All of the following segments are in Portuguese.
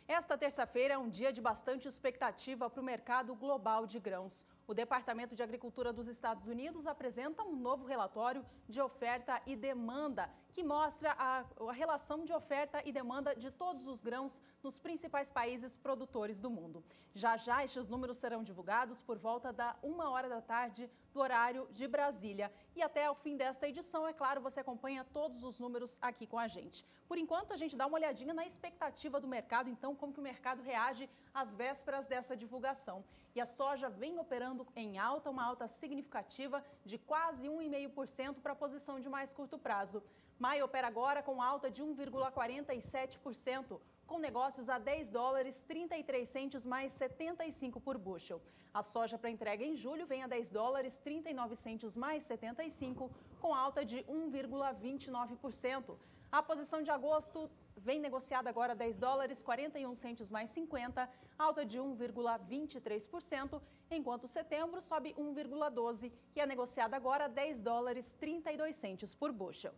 Esta terça-feira é um dia de bastante expectativa para o mercado global de grãos. O Departamento de Agricultura dos Estados Unidos apresenta um novo relatório de oferta e demanda, que mostra a relação de oferta e demanda de todos os grãos nos principais países produtores do mundo. Já já, estes números serão divulgados por volta da 1h da tarde do horário de Brasília. E até o fim desta edição, é claro, você acompanha todos os números aqui com a gente. Por enquanto, a gente dá uma olhadinha na expectativa do mercado, então, como que o mercado reage às vésperas dessa divulgação. E a soja vem operando em alta, uma alta significativa de quase 1,5% para a posição de mais curto prazo. Maio opera agora com alta de 1,47%, com negócios a $10,33 mais 75 por bushel. A soja para entrega em julho vem a $10,39 mais 75, com alta de 1,29%. A posição de agosto vem negociada agora a $10,41 mais 50, alta de 1,23%, enquanto setembro sobe 1,12% e é negociada agora a $10,32 por bushel.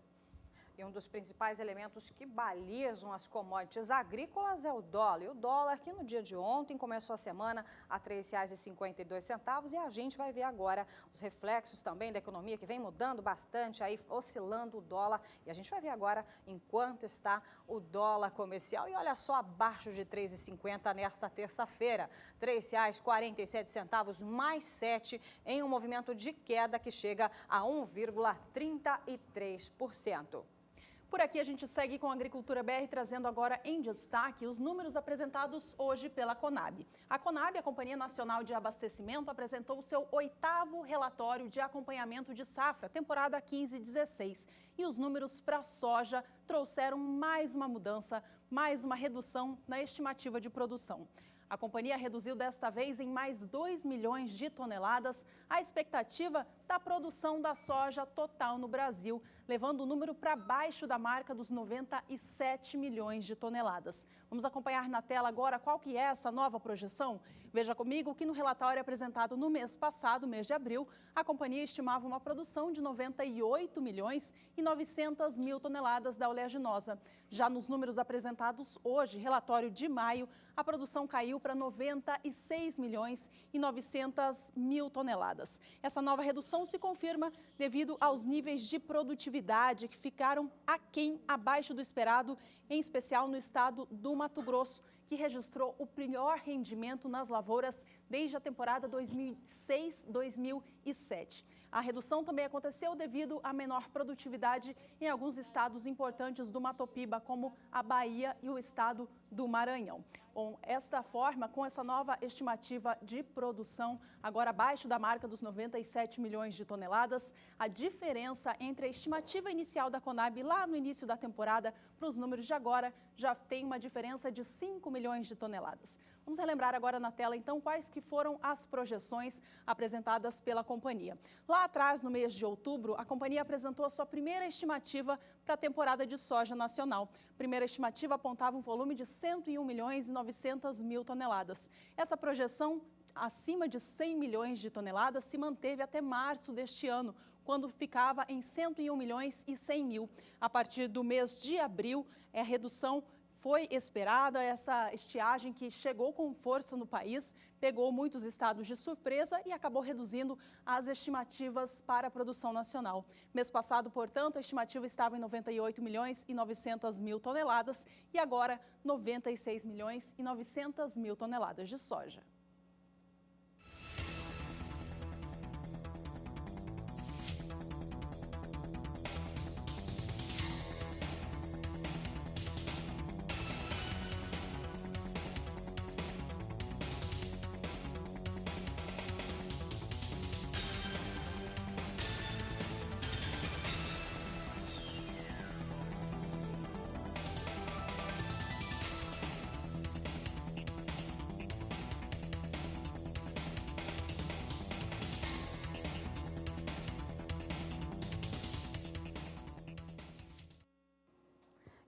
E um dos principais elementos que balizam as commodities agrícolas é o dólar. E o dólar, que no dia de ontem começou a semana a R$ 3,52, e a gente vai ver agora os reflexos também da economia, que vem mudando bastante, aí oscilando o dólar. E a gente vai ver agora em quanto está o dólar comercial. E olha só, abaixo de R$ 3,50 nesta terça-feira. R$ 3,47 mais 7, em um movimento de queda que chega a 1,33%. Por aqui a gente segue com a Agricultura BR, trazendo agora em destaque os números apresentados hoje pela Conab. A Conab, a Companhia Nacional de Abastecimento, apresentou o seu 8º relatório de acompanhamento de safra, temporada 15/16. E os números para a soja trouxeram mais uma mudança, mais uma redução na estimativa de produção. A companhia reduziu desta vez em mais 2 milhões de toneladas a expectativa da produção da soja total no Brasil, levando o número para baixo da marca dos 97 milhões de toneladas. Vamos acompanhar na tela agora qual que é essa nova projeção? Veja comigo que no relatório apresentado no mês passado, mês de abril, a companhia estimava uma produção de 98 milhões e 900 mil toneladas da oleaginosa. Já nos números apresentados hoje, relatório de maio, a produção caiu para 96 milhões e 900 mil toneladas. Essa nova redução se confirma devido aos níveis de produtividade que ficaram abaixo do esperado, em especial no estado do Mato Grosso, que registrou o pior rendimento nas lavouras desde a temporada 2006-2007. A redução também aconteceu devido à menor produtividade em alguns estados importantes do Mato Piba, como a Bahia e o estado do Maranhão. Bom, esta forma, com essa nova estimativa de produção, agora abaixo da marca dos 97 milhões de toneladas, a diferença entre a estimativa inicial da Conab lá no início da temporada para os números de agora já tem uma diferença de 5 milhões de toneladas. Vamos relembrar agora na tela, então, quais que foram as projeções apresentadas pela companhia. Lá atrás, no mês de outubro, a companhia apresentou a sua primeira estimativa para a temporada de soja nacional. A primeira estimativa apontava um volume de 101 milhões e 900 mil toneladas. Essa projeção acima de 100 milhões de toneladas se manteve até março deste ano, quando ficava em 101 milhões e 100 mil. A partir do mês de abril, a redução foi esperada, essa estiagem que chegou com força no país, pegou muitos estados de surpresa e acabou reduzindo as estimativas para a produção nacional. Mês passado, portanto, a estimativa estava em 98 milhões e 900 mil toneladas e agora 96 milhões e 900 mil toneladas de soja.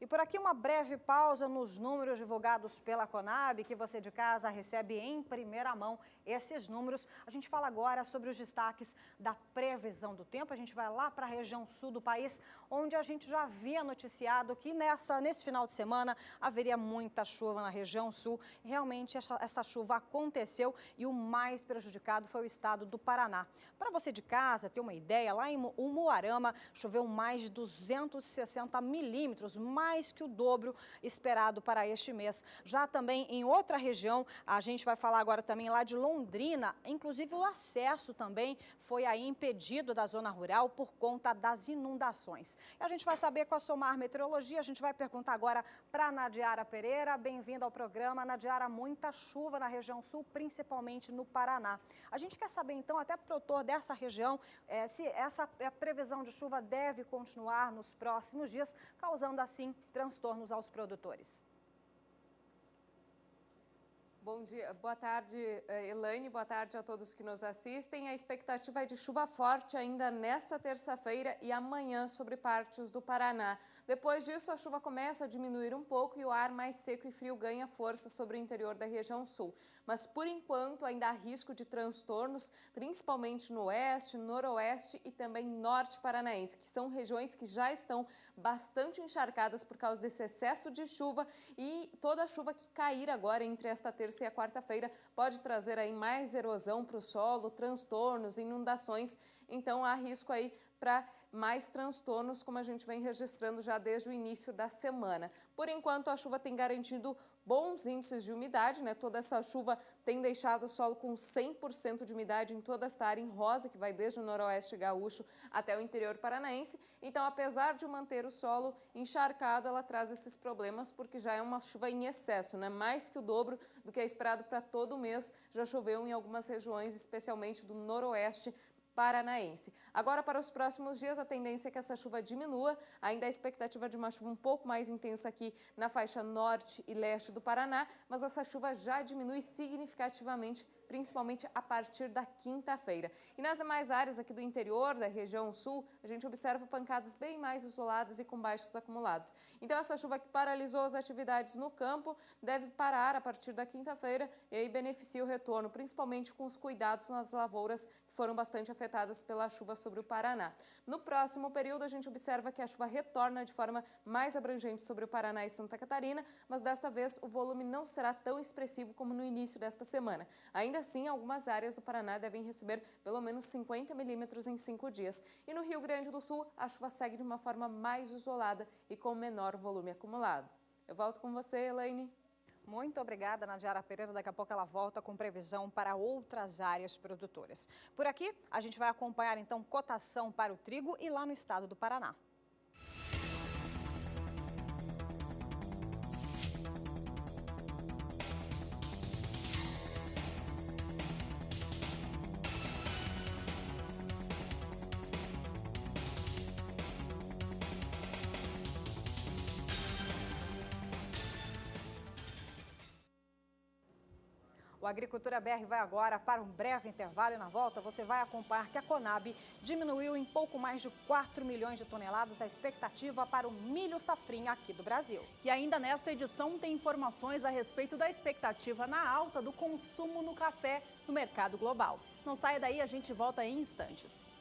por aqui uma breve pausa nos números divulgados pela Conab, que você de casa recebe em primeira mão esses números. A gente fala agora sobre os destaques da previsão do tempo. A gente vai lá para a região sul do país, onde a gente já havia noticiado que nesse final de semana haveria muita chuva na região sul. Realmente essa chuva aconteceu e o mais prejudicado foi o estado do Paraná. Para você de casa ter uma ideia, lá em Umuarama choveu mais de 260 milímetros, mais que o dobro esperado para este mês. Já também em outra região, a gente vai falar agora também lá de Londrina, inclusive o acesso também foi aí impedido da zona rural por conta das inundações. E a gente vai saber com a Somar Meteorologia, a gente vai perguntar agora para a Nadiara Pereira. Bem-vinda ao programa. Nadiara, muita chuva na região sul, principalmente no Paraná. A gente quer saber então, até produtor dessa região, se essa previsão de chuva deve continuar nos próximos dias, causando assim transtornos aos produtores. Bom dia, boa tarde, Elaine, boa tarde a todos que nos assistem. A expectativa é de chuva forte ainda nesta terça-feira e amanhã sobre partes do Paraná. Depois disso, a chuva começa a diminuir um pouco e o ar mais seco e frio ganha força sobre o interior da região sul. Mas, por enquanto, ainda há risco de transtornos, principalmente no oeste, noroeste e também norte paranaense, que são regiões que já estão bastante encharcadas por causa desse excesso de chuva, e toda a chuva que cair agora entre esta terça e a quarta-feira pode trazer aí mais erosão para o solo, transtornos, inundações. Então há risco aí para mais transtornos, como a gente vem registrando já desde o início da semana. Por enquanto, a chuva tem garantido bons índices de umidade, né? Toda essa chuva tem deixado o solo com 100% de umidade em toda esta área em rosa, que vai desde o noroeste gaúcho até o interior paranaense. Então, apesar de manter o solo encharcado, ela traz esses problemas porque já é uma chuva em excesso, né? Mais que o dobro do que é esperado para todo o mês. Já choveu em algumas regiões, especialmente do noroeste paranaense. Agora, para os próximos dias, a tendência é que essa chuva diminua. Ainda há expectativa de uma chuva um pouco mais intensa aqui na faixa norte e leste do Paraná, mas essa chuva já diminui significativamente, principalmente a partir da quinta-feira. E nas demais áreas aqui do interior, da região sul, a gente observa pancadas bem mais isoladas e com baixos acumulados. Então, essa chuva que paralisou as atividades no campo deve parar a partir da quinta-feira e aí beneficia o retorno, principalmente com os cuidados nas lavouras que foram bastante afetadas pela chuva sobre o Paraná. No próximo período, a gente observa que a chuva retorna de forma mais abrangente sobre o Paraná e Santa Catarina, mas dessa vez o volume não será tão expressivo como no início desta semana. Ainda assim, algumas áreas do Paraná devem receber pelo menos 50 milímetros em 5 dias. E no Rio Grande do Sul, a chuva segue de uma forma mais isolada e com menor volume acumulado. Eu volto com você, Elaine. Muito obrigada, Nadiara Pereira. Daqui a pouco ela volta com previsão para outras áreas produtoras. Por aqui, a gente vai acompanhar então cotação para o trigo e lá no estado do Paraná. O Agricultura BR vai agora para um breve intervalo e na volta você vai acompanhar que a Conab diminuiu em pouco mais de 4 milhões de toneladas a expectativa para o milho safrinha aqui do Brasil. E ainda nesta edição tem informações a respeito da expectativa na alta do consumo no café no mercado global. Não saia daí, a gente volta em instantes.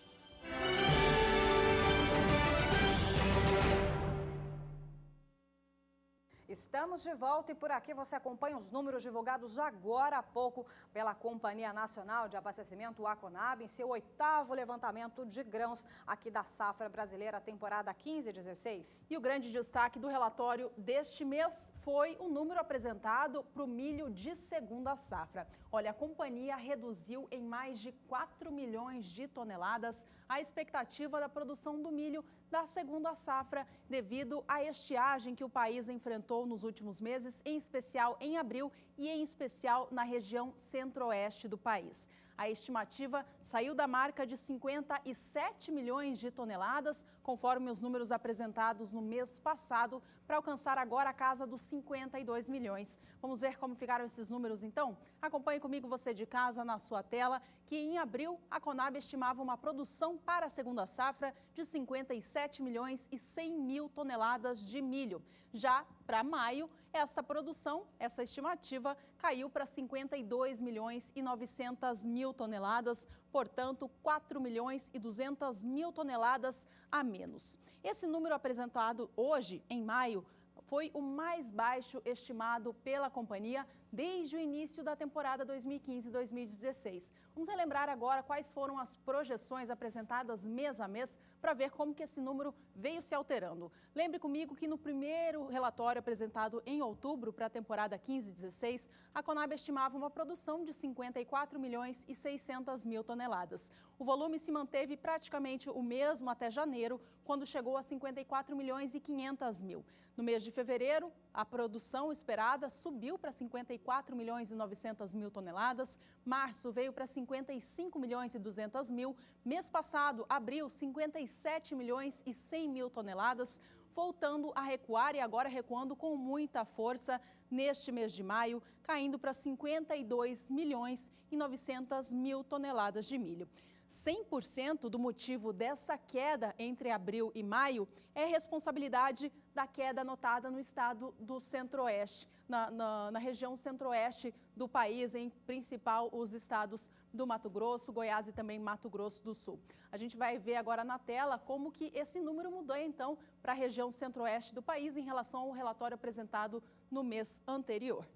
Estamos de volta e por aqui você acompanha os números divulgados agora há pouco pela Companhia Nacional de Abastecimento, a Conab, em seu 8º levantamento de grãos aqui da safra brasileira, temporada 15/16. E o grande destaque do relatório deste mês foi o número apresentado para o milho de segunda safra. Olha, a companhia reduziu em mais de 4 milhões de toneladas a expectativa da produção do milho da segunda safra, devido à estiagem que o país enfrentou nos últimos meses, em especial em abril e em especial na região centro-oeste do país. A estimativa saiu da marca de 57 milhões de toneladas, conforme os números apresentados no mês passado, para alcançar agora a casa dos 52 milhões. Vamos ver como ficaram esses números então? Acompanhe comigo você de casa na sua tela, que em abril a Conab estimava uma produção para a segunda safra de 57 milhões e 100 mil toneladas de milho. Já para maio, essa estimativa caiu para 52 milhões e 900 mil toneladas, portanto 4 milhões e 200 mil toneladas a menos. Esse número apresentado hoje, em maio, foi o mais baixo estimado pela companhia desde o início da temporada 2015-2016. Vamos relembrar agora quais foram as projeções apresentadas mês a mês para ver como que esse número veio se alterando. Lembre comigo que no primeiro relatório apresentado em outubro para a temporada 15-16, a Conab estimava uma produção de 54 milhões e 600 mil toneladas. O volume se manteve praticamente o mesmo até janeiro, quando chegou a 54 milhões e 500 mil. No mês de fevereiro, a produção esperada subiu para 54 milhões e 900 mil toneladas. Março veio para 55 milhões e 200 mil. Mês passado, abril, 57 milhões e 100 mil toneladas, voltando a recuar e agora recuando com muita força neste mês de maio, caindo para 52 milhões e 900 mil toneladas de milho. 100% do motivo dessa queda entre abril e maio é responsabilidade da queda notada no estado do Centro-Oeste, na região Centro-Oeste do país, em principal os estados do Mato Grosso, Goiás e também Mato Grosso do Sul. A gente vai ver agora na tela como que esse número mudou então para a região Centro-Oeste do país em relação ao relatório apresentado no mês anterior.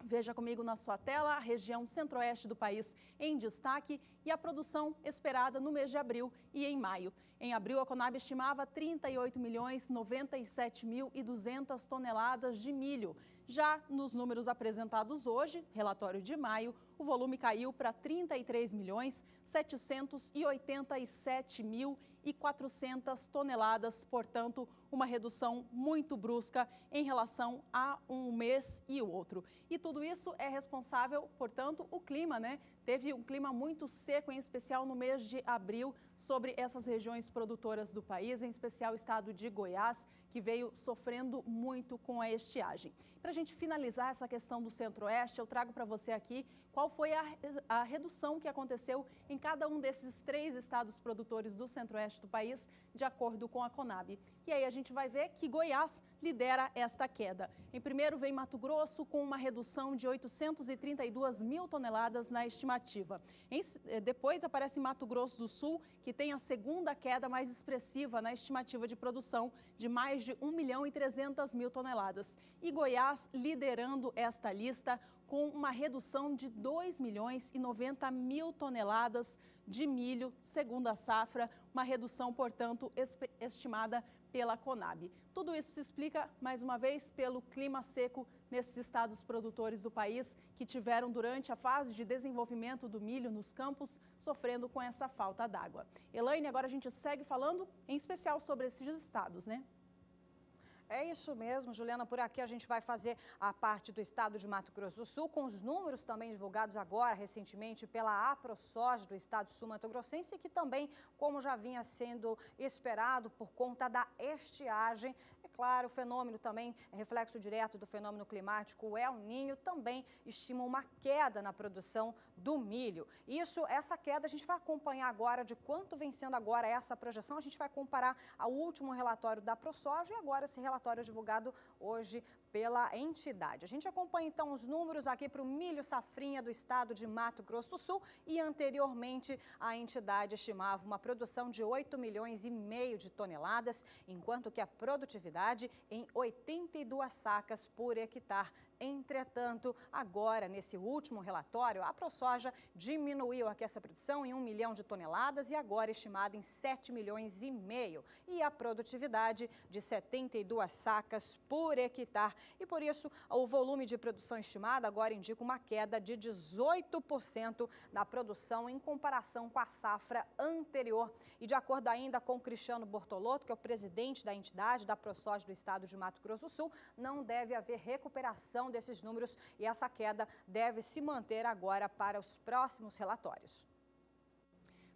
Veja comigo na sua tela a região centro-oeste do país em destaque e a produção esperada no mês de abril e em maio. Em abril, a Conab estimava 38 milhões 97 mil e 200 toneladas de milho. Já nos números apresentados hoje, relatório de maio, o volume caiu para 33 milhões 787 mil e 400 toneladas, portanto, uma redução muito brusca em relação a um mês e o outro. E tudo isso é responsável, portanto, o clima, né? Teve um clima muito seco, em especial no mês de abril, sobre essas regiões produtoras do país, em especial o estado de Goiás, que veio sofrendo muito com a estiagem. Para a gente finalizar essa questão do Centro-Oeste, eu trago para você aqui qual foi a redução que aconteceu em cada um desses 3 estados produtores do Centro-Oeste do país, de acordo com a Conab. E aí a gente vai ver que Goiás lidera esta queda. Em primeiro vem Mato Grosso, com uma redução de 832 mil toneladas na estimativa. Depois aparece Mato Grosso do Sul, que tem a segunda queda mais expressiva na estimativa de produção, de mais de 1 milhão e 300 mil toneladas. E Goiás liderando esta lista, com uma redução de 2 milhões e 90 mil toneladas de milho, segunda safra, uma redução, portanto, estimada pela Conab. Tudo isso se explica, mais uma vez, pelo clima seco nesses estados produtores do país, que tiveram, durante a fase de desenvolvimento do milho nos campos, sofrendo com essa falta d'água. Elaine, agora a gente segue falando, em especial, sobre esses estados, né? É isso mesmo, Juliana. Por aqui a gente vai fazer a parte do estado de Mato Grosso do Sul, com os números também divulgados agora, recentemente, pela AproSoja do estado sul-mato-grossense, que também, como já vinha sendo esperado por conta da estiagem, claro, o fenômeno também, reflexo direto do fenômeno climático, o El Niño, também estima uma queda na produção do milho. Essa queda a gente vai acompanhar agora de quanto vem sendo agora essa projeção. A gente vai comparar ao último relatório da AproSoja e agora esse relatório divulgado hoje pela entidade. A gente acompanha então os números aqui para o milho safrinha do estado de Mato Grosso do Sul e anteriormente a entidade estimava uma produção de 8 milhões e meio de toneladas, enquanto que a produtividade em 82 sacas por hectare. Entretanto, agora, nesse último relatório, a AproSoja diminuiu aqui essa produção em 1 milhão de toneladas e agora estimada em 7 milhões e meio. E a produtividade de 72 sacas por hectare. E por isso, o volume de produção estimado agora indica uma queda de 18% na produção em comparação com a safra anterior. E de acordo ainda com Cristiano Bortolotto, que é o presidente da entidade da AproSoja do estado de Mato Grosso do Sul, não deve haver recuperação desses números e essa queda deve se manter agora para os próximos relatórios.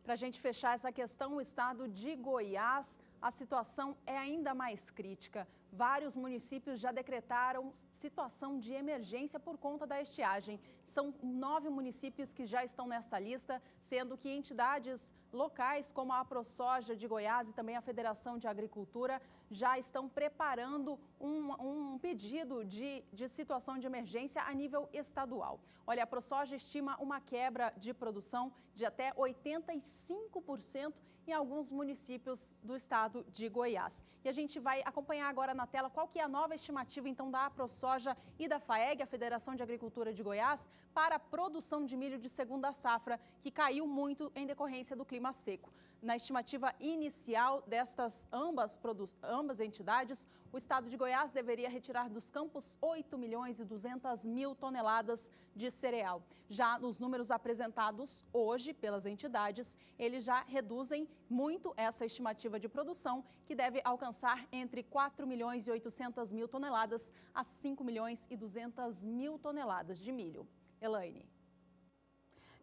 Para a gente fechar essa questão, o estado de Goiás, a situação é ainda mais crítica. vários municípios já decretaram situação de emergência por conta da estiagem. São 9 municípios que já estão nessa lista, sendo que entidades locais como a AproSoja de Goiás e também a Federação de Agricultura já estão preparando um pedido de situação de emergência a nível estadual. Olha, a AproSoja estima uma quebra de produção de até 85% em alguns municípios do estado de Goiás. E a gente vai acompanhar agora na tela qual que é a nova estimativa então da AproSoja e da FAEG, a Federação de Agricultura de Goiás, para a produção de milho de segunda safra, que caiu muito em decorrência do clima seco. Na estimativa inicial destas ambas entidades, o estado de Goiás deveria retirar dos campos 8.200.000 toneladas de cereal. Já nos números apresentados hoje pelas entidades, eles já reduzem muito essa estimativa de produção, que deve alcançar entre 4.800.000 toneladas a 5.200.000 toneladas de milho. Elaine.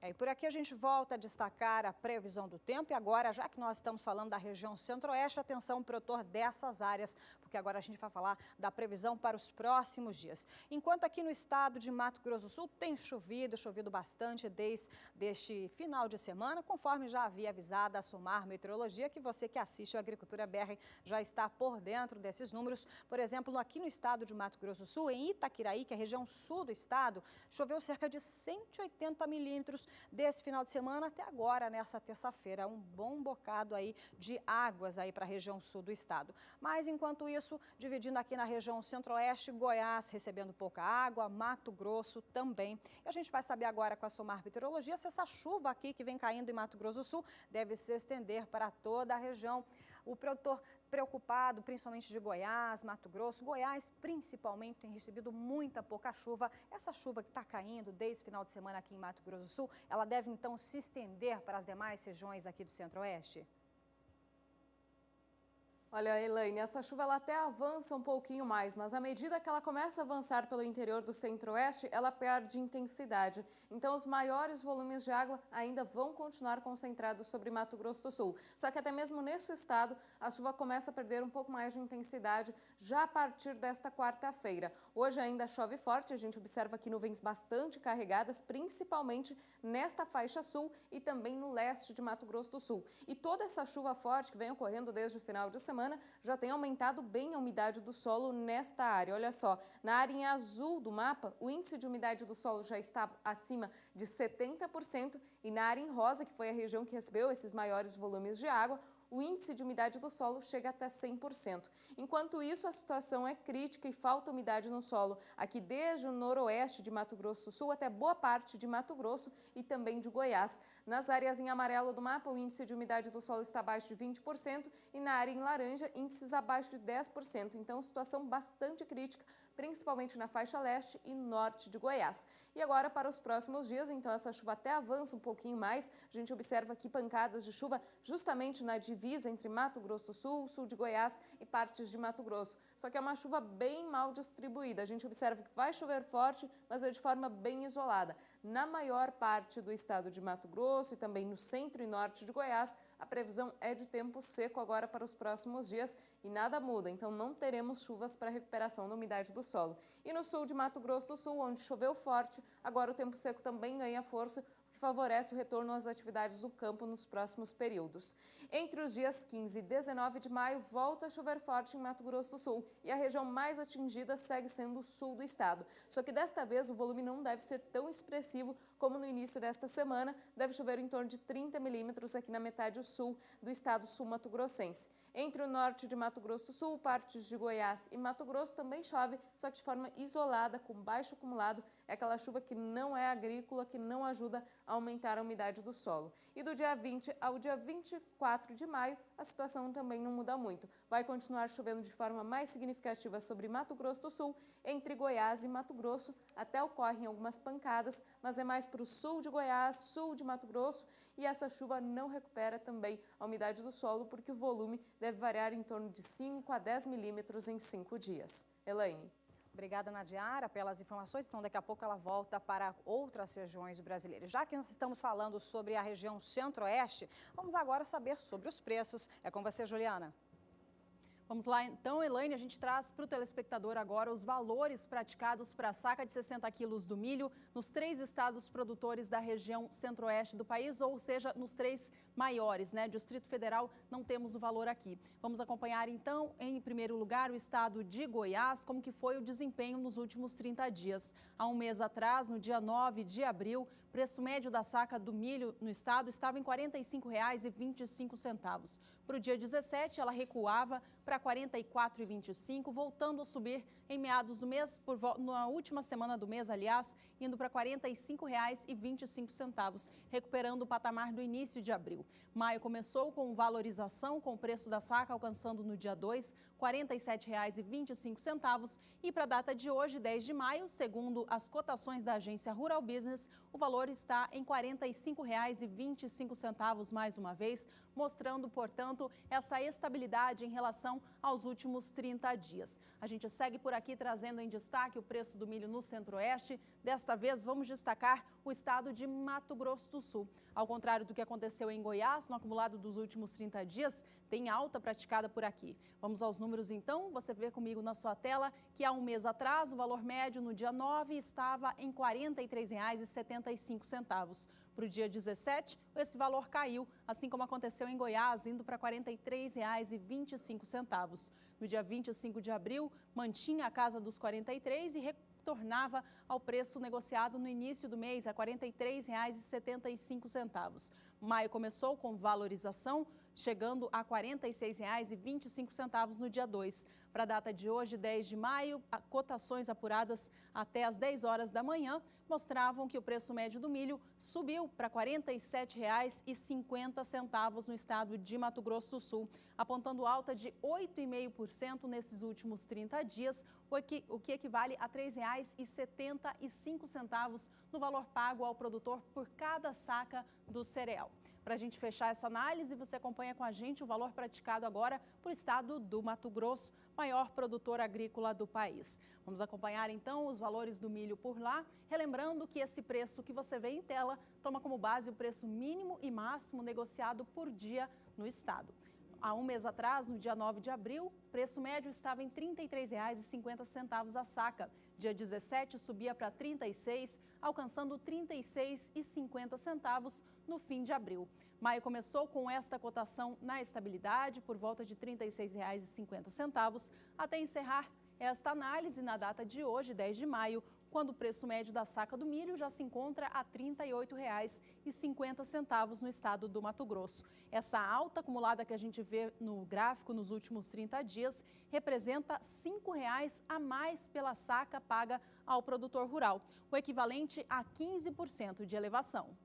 E por aqui a gente volta a destacar a previsão do tempo e agora, já que nós estamos falando da região centro-oeste, atenção produtor dessas áreas, porque agora a gente vai falar da previsão para os próximos dias. Enquanto aqui no estado de Mato Grosso do Sul tem chovido bastante desde este final de semana, conforme já havia avisado a SOMAR Meteorologia, que você que assiste o Agricultura BR já está por dentro desses números. Por exemplo, aqui no estado de Mato Grosso do Sul, em Itaquiraí, que é a região sul do estado, choveu cerca de 180 milímetros desse final de semana até agora, nessa terça-feira. Um bom bocado aí de águas aí para a região sul do estado. Mas, enquanto isso, dividindo aqui na região centro-oeste, Goiás recebendo pouca água, Mato Grosso também. E a gente vai saber agora com a SOMAR Meteorologia se essa chuva aqui que vem caindo em Mato Grosso do Sul deve se estender para toda a região. O produtor preocupado, principalmente de Goiás, Mato Grosso. Goiás, principalmente, tem recebido muita pouca chuva. Essa chuva que está caindo desde o final de semana aqui em Mato Grosso do Sul, ela deve, então, se estender para as demais regiões aqui do Centro-Oeste? Olha, Elaine, essa chuva ela até avança um pouquinho mais, mas à medida que ela começa a avançar pelo interior do centro-oeste, ela perde intensidade. Então, os maiores volumes de água ainda vão continuar concentrados sobre Mato Grosso do Sul. Só que até mesmo nesse estado, a chuva começa a perder um pouco mais de intensidade já a partir desta quarta-feira. Hoje ainda chove forte, a gente observa aqui nuvens bastante carregadas, principalmente nesta faixa sul e também no leste de Mato Grosso do Sul. E toda essa chuva forte que vem ocorrendo desde o final de semana já tem aumentado bem a umidade do solo nesta área. Olha só, na área em azul do mapa, o índice de umidade do solo já está acima de 70% e na área em rosa, que foi a região que recebeu esses maiores volumes de água, o índice de umidade do solo chega até 100%. Enquanto isso, a situação é crítica e falta umidade no solo, aqui desde o noroeste de Mato Grosso do Sul até boa parte de Mato Grosso e também de Goiás. Nas áreas em amarelo do mapa, o índice de umidade do solo está abaixo de 20% e na área em laranja, índices abaixo de 10%. Então, situação bastante crítica, principalmente na faixa leste e norte de Goiás. E agora, para os próximos dias, então essa chuva até avança um pouquinho mais. A gente observa aqui pancadas de chuva justamente na divisa entre Mato Grosso do Sul, sul de Goiás e partes de Mato Grosso. Só que é uma chuva bem mal distribuída. A gente observa que vai chover forte, mas é de forma bem isolada. Na maior parte do estado de Mato Grosso e também no centro e norte de Goiás, a previsão é de tempo seco agora para os próximos dias e nada muda, então não teremos chuvas para recuperação da umidade do solo. E no sul de Mato Grosso do Sul, onde choveu forte, agora o tempo seco também ganha força, o que favorece o retorno às atividades do campo nos próximos períodos. Entre os dias 15 e 19 de maio, volta a chover forte em Mato Grosso do Sul e a região mais atingida segue sendo o sul do estado. Só que desta vez o volume não deve ser tão expressivo como no início desta semana, deve chover em torno de 30 milímetros aqui na metade sul do estado sul-mato-grossense. Entre o norte de Mato Grosso do Sul, partes de Goiás e Mato Grosso também chove, só que de forma isolada, com baixo acumulado. É aquela chuva que não é agrícola, que não ajuda a aumentar a umidade do solo. E do dia 20 ao dia 24 de maio, a situação também não muda muito. Vai continuar chovendo de forma mais significativa sobre Mato Grosso do Sul, entre Goiás e Mato Grosso. Até ocorrem algumas pancadas, mas é mais para o sul de Goiás, sul de Mato Grosso. E essa chuva não recupera também a umidade do solo, porque o volume deve variar em torno de 5 a 10 milímetros em 5 dias. Elaine. Obrigada, Nadiara, pelas informações. Então, daqui a pouco ela volta para outras regiões brasileiras. Já que nós estamos falando sobre a região centro-oeste, vamos agora saber sobre os preços. É com você, Juliana. Vamos lá então, Elaine, a gente traz para o telespectador agora os valores praticados para a saca de 60 quilos do milho nos 3 estados produtores da região centro-oeste do país, ou seja, nos 3 maiores, né? Distrito Federal não temos o valor aqui. Vamos acompanhar então, em primeiro lugar, o estado de Goiás, como que foi o desempenho nos últimos 30 dias. Há um mês atrás, no dia 9 de abril, o preço médio da saca do milho no estado estava em R$ 45,25. Para o dia 17, ela recuava para R$ 44,25, voltando a subir em meados do mês, na última semana do mês, aliás, indo para R$ 45,25, recuperando o patamar do início de abril. Maio começou com valorização, com o preço da saca alcançando no dia 2, R$ 47,25, e para a data de hoje, 10 de maio, segundo as cotações da agência Rural Business, o valor está em R$ 45,25 mais uma vez, mostrando, portanto, essa estabilidade em relação aos últimos 30 dias. A gente segue por aqui trazendo em destaque o preço do milho no Centro-Oeste. Desta vez, vamos destacar o estado de Mato Grosso do Sul. Ao contrário do que aconteceu em Goiás, no acumulado dos últimos 30 dias, tem alta praticada por aqui. Vamos aos números então, você vê comigo na sua tela que há um mês atrás o valor médio no dia 9 estava em R$ 43,75. Para o dia 17, esse valor caiu, assim como aconteceu em Goiás, indo para R$ 43,25. No dia 25 de abril, mantinha a casa dos 43 e retornava ao preço negociado no início do mês, a R$ 43,75. Maio começou com valorização, chegando a R$ 46,25 no dia 2. Para a data de hoje, 10 de maio, cotações apuradas até às 10 horas da manhã mostravam que o preço médio do milho subiu para R$ 47,50 no estado de Mato Grosso do Sul, apontando alta de 8,5% nesses últimos 30 dias, o que equivale a R$ 3,75 no valor pago ao produtor por cada saca do cereal. Para a gente fechar essa análise, você acompanha com a gente o valor praticado agora para o estado do Mato Grosso, maior produtor agrícola do país. Vamos acompanhar então os valores do milho por lá, relembrando que esse preço que você vê em tela toma como base o preço mínimo e máximo negociado por dia no estado. Há um mês atrás, no dia 9 de abril, o preço médio estava em R$ 33,50 a saca. Dia 17 subia para R$ 36, alcançando R$ 36,50 no fim de abril. Maio começou com esta cotação na estabilidade, por volta de R$ 36,50, até encerrar esta análise na data de hoje, 10 de maio, quando o preço médio da saca do milho já se encontra a R$ 38,50 no estado do Mato Grosso. Essa alta acumulada que a gente vê no gráfico nos últimos 30 dias representa R$ 5,00 a mais pela saca paga ao produtor rural, o equivalente a 15% de elevação.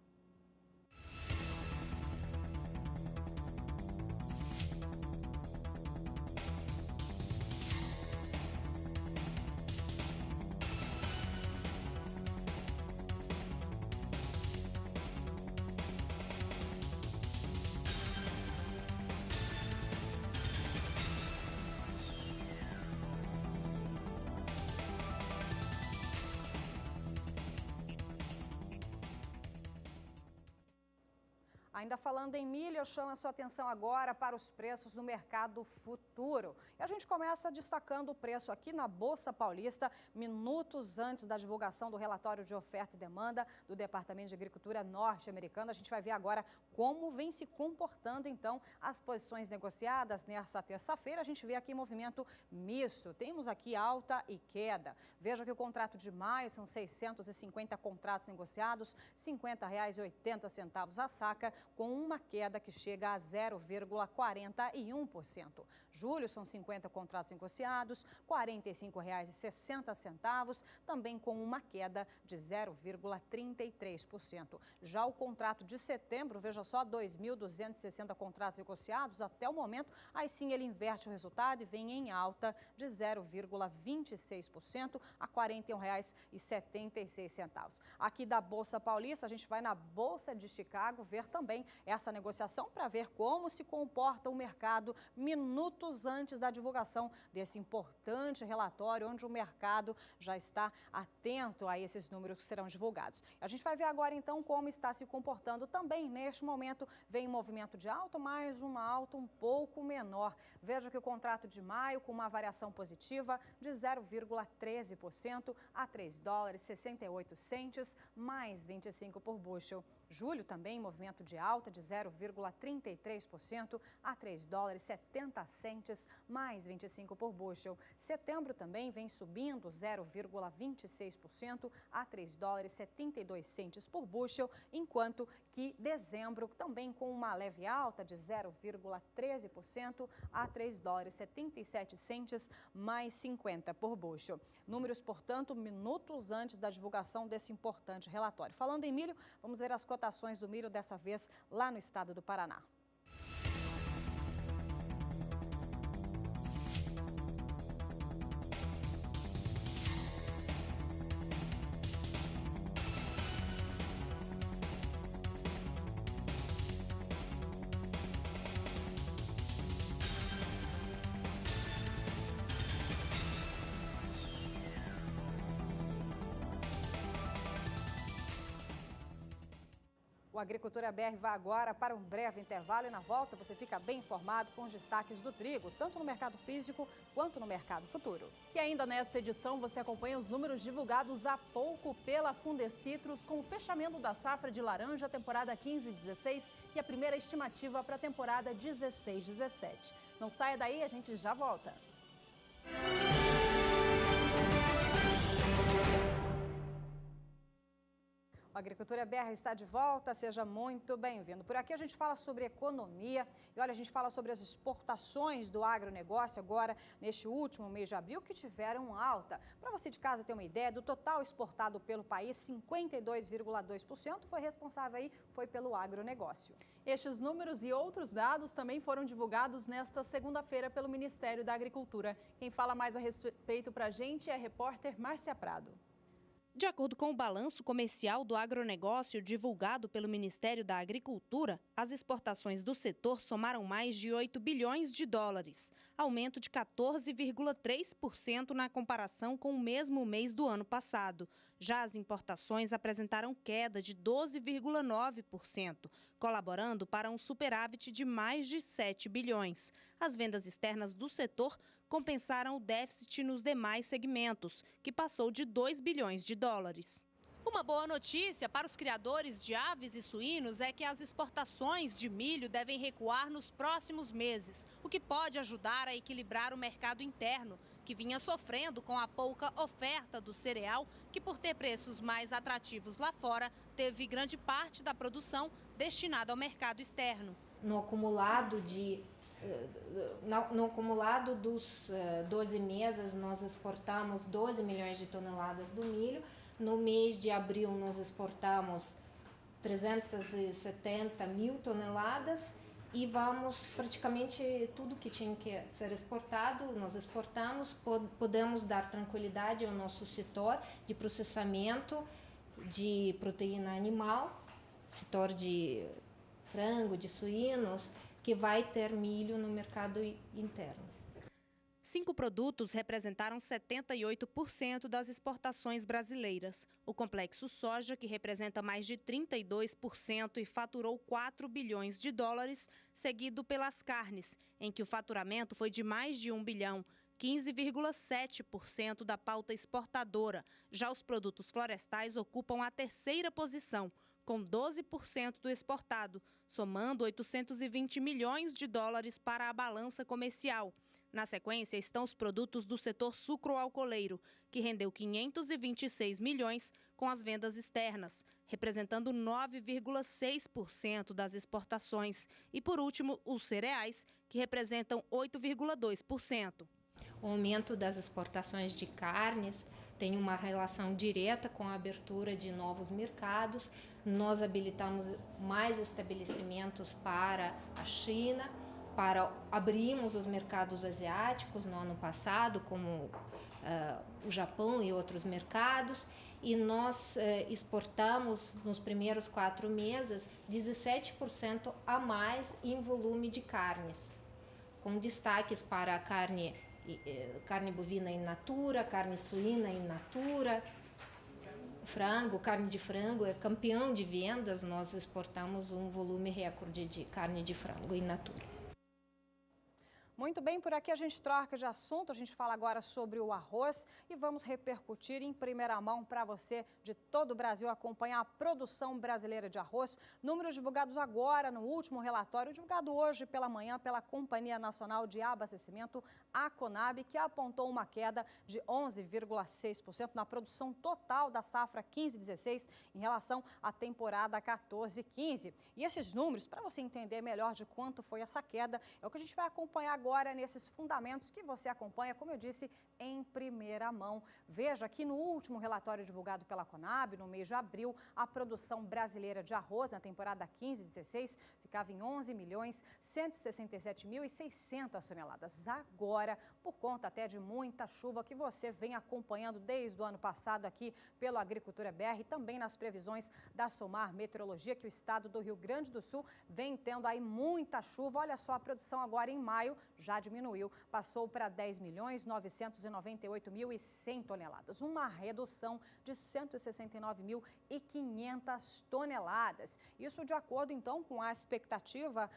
Ainda falando em milho, eu chamo a sua atenção agora para os preços no mercado futuro. E a gente começa destacando o preço aqui na Bolsa Paulista, minutos antes da divulgação do relatório de oferta e demanda do Departamento de Agricultura norte-americano. A gente vai ver agora como vem se comportando, então, as posições negociadas nessa terça-feira. A gente vê aqui movimento misto. Temos aqui alta e queda. Veja que o contrato de maio são 650 contratos negociados, R$ 50,80 a saca, com uma queda que chega a 0,41%. Julho são 50 contratos negociados, R$ 45,60, também com uma queda de 0,33%. Já o contrato de setembro, veja só, 2.260 contratos negociados até o momento, aí sim ele inverte o resultado e vem em alta de 0,26% a R$ 41,76. Aqui da Bolsa Paulista, a gente vai na Bolsa de Chicago ver também essa negociação para ver como se comporta o mercado minutos antes da divulgação desse importante relatório, onde o mercado já está atento a esses números que serão divulgados. A gente vai ver agora, então, como está se comportando também. Neste momento, vem em movimento de alta, mas uma alta um pouco menor. Veja que o contrato de maio, com uma variação positiva de 0,13% a $3,68, mais 25 por bushel. Julho também em movimento de alta de 0,33% a $3,70, mais 25 por bushel. Setembro também vem subindo 0,26% a $3,72 por bushel, enquanto que dezembro também com uma leve alta de 0,13% a $3,77, mais 50 por bushel. Números, portanto, minutos antes da divulgação desse importante relatório. Falando em milho, vamos ver as cotações do milho dessa vez lá no estado do Paraná. O Agricultura BR vai agora para um breve intervalo e na volta você fica bem informado com os destaques do trigo, tanto no mercado físico quanto no mercado futuro. E ainda nessa edição você acompanha os números divulgados há pouco pela Fundecitrus com o fechamento da safra de laranja temporada 15-16 e a primeira estimativa para a temporada 16-17. Não saia daí, a gente já volta. O Agricultura BR está de volta, seja muito bem-vindo. Por aqui a gente fala sobre economia e olha, a gente fala sobre as exportações do agronegócio agora neste último mês de abril que tiveram alta. Para você de casa ter uma ideia, do total exportado pelo país, 52,2% foi pelo agronegócio. Estes números e outros dados também foram divulgados nesta segunda-feira pelo Ministério da Agricultura. Quem fala mais a respeito para a gente é a repórter Márcia Prado. De acordo com o balanço comercial do agronegócio divulgado pelo Ministério da Agricultura, as exportações do setor somaram mais de 8 bilhões de dólares, aumento de 14,3% na comparação com o mesmo mês do ano passado. Já as importações apresentaram queda de 12,9%, colaborando para um superávit de mais de 7 bilhões. As vendas externas do setor compensaram o déficit nos demais segmentos, que passou de 2 bilhões de dólares. Uma boa notícia para os criadores de aves e suínos é que as exportações de milho devem recuar nos próximos meses, o que pode ajudar a equilibrar o mercado interno, que vinha sofrendo com a pouca oferta do cereal, que por ter preços mais atrativos lá fora, teve grande parte da produção destinada ao mercado externo. No acumulado dos 12 meses, nós exportamos 12 milhões de toneladas do milho. No mês de abril, nós exportamos 370 mil toneladas e praticamente tudo que tinha que ser exportado, nós exportamos. Podemos dar tranquilidade ao nosso setor de processamento de proteína animal, setor de frango, de suínos, que vai ter milho no mercado interno. 5 produtos representaram 78% das exportações brasileiras. O complexo soja, que representa mais de 32% e faturou 4 bilhões de dólares, seguido pelas carnes, em que o faturamento foi de mais de 1 bilhão, 15,7% da pauta exportadora. Já os produtos florestais ocupam a terceira posição, com 12% do exportado, somando 820 milhões de dólares para a balança comercial. Na sequência estão os produtos do setor sucroalcooleiro, que rendeu 526 milhões com as vendas externas, representando 9,6% das exportações. E, por último, os cereais, que representam 8,2%. O aumento das exportações de carnes tem uma relação direta com a abertura de novos mercados. Nós habilitamos mais estabelecimentos para a China, abrimos os mercados asiáticos no ano passado, como o Japão e outros mercados, e nós exportamos nos primeiros 4 meses 17% a mais em volume de carnes, com destaques para a carne bovina in natura, carne suína in natura, frango, carne de frango é campeão de vendas, nós exportamos um volume recorde de carne de frango in natura. Muito bem, por aqui a gente troca de assunto, a gente fala agora sobre o arroz e vamos repercutir em primeira mão para você de todo o Brasil acompanhar a produção brasileira de arroz. Números divulgados agora no último relatório, divulgado hoje pela manhã pela Companhia Nacional de Abastecimento, a Conab, que apontou uma queda de 11,6% na produção total da safra 15/16 em relação à temporada 14/15. E esses números, para você entender melhor de quanto foi essa queda, é o que a gente vai acompanhar agora nesses fundamentos que você acompanha, como eu disse, em primeira mão. Veja que no último relatório divulgado pela Conab, no mês de abril, a produção brasileira de arroz na temporada 15/16 ficava em 11.167.600 toneladas. Agora, por conta até de muita chuva que você vem acompanhando desde o ano passado aqui pelo Agricultura BR, também nas previsões da SOMAR Meteorologia, que o estado do Rio Grande do Sul vem tendo aí muita chuva. Olha só, a produção agora em maio já diminuiu, passou para 10.998.100 toneladas, uma redução de 169.500 toneladas. Isso de acordo, então, com a expectativa,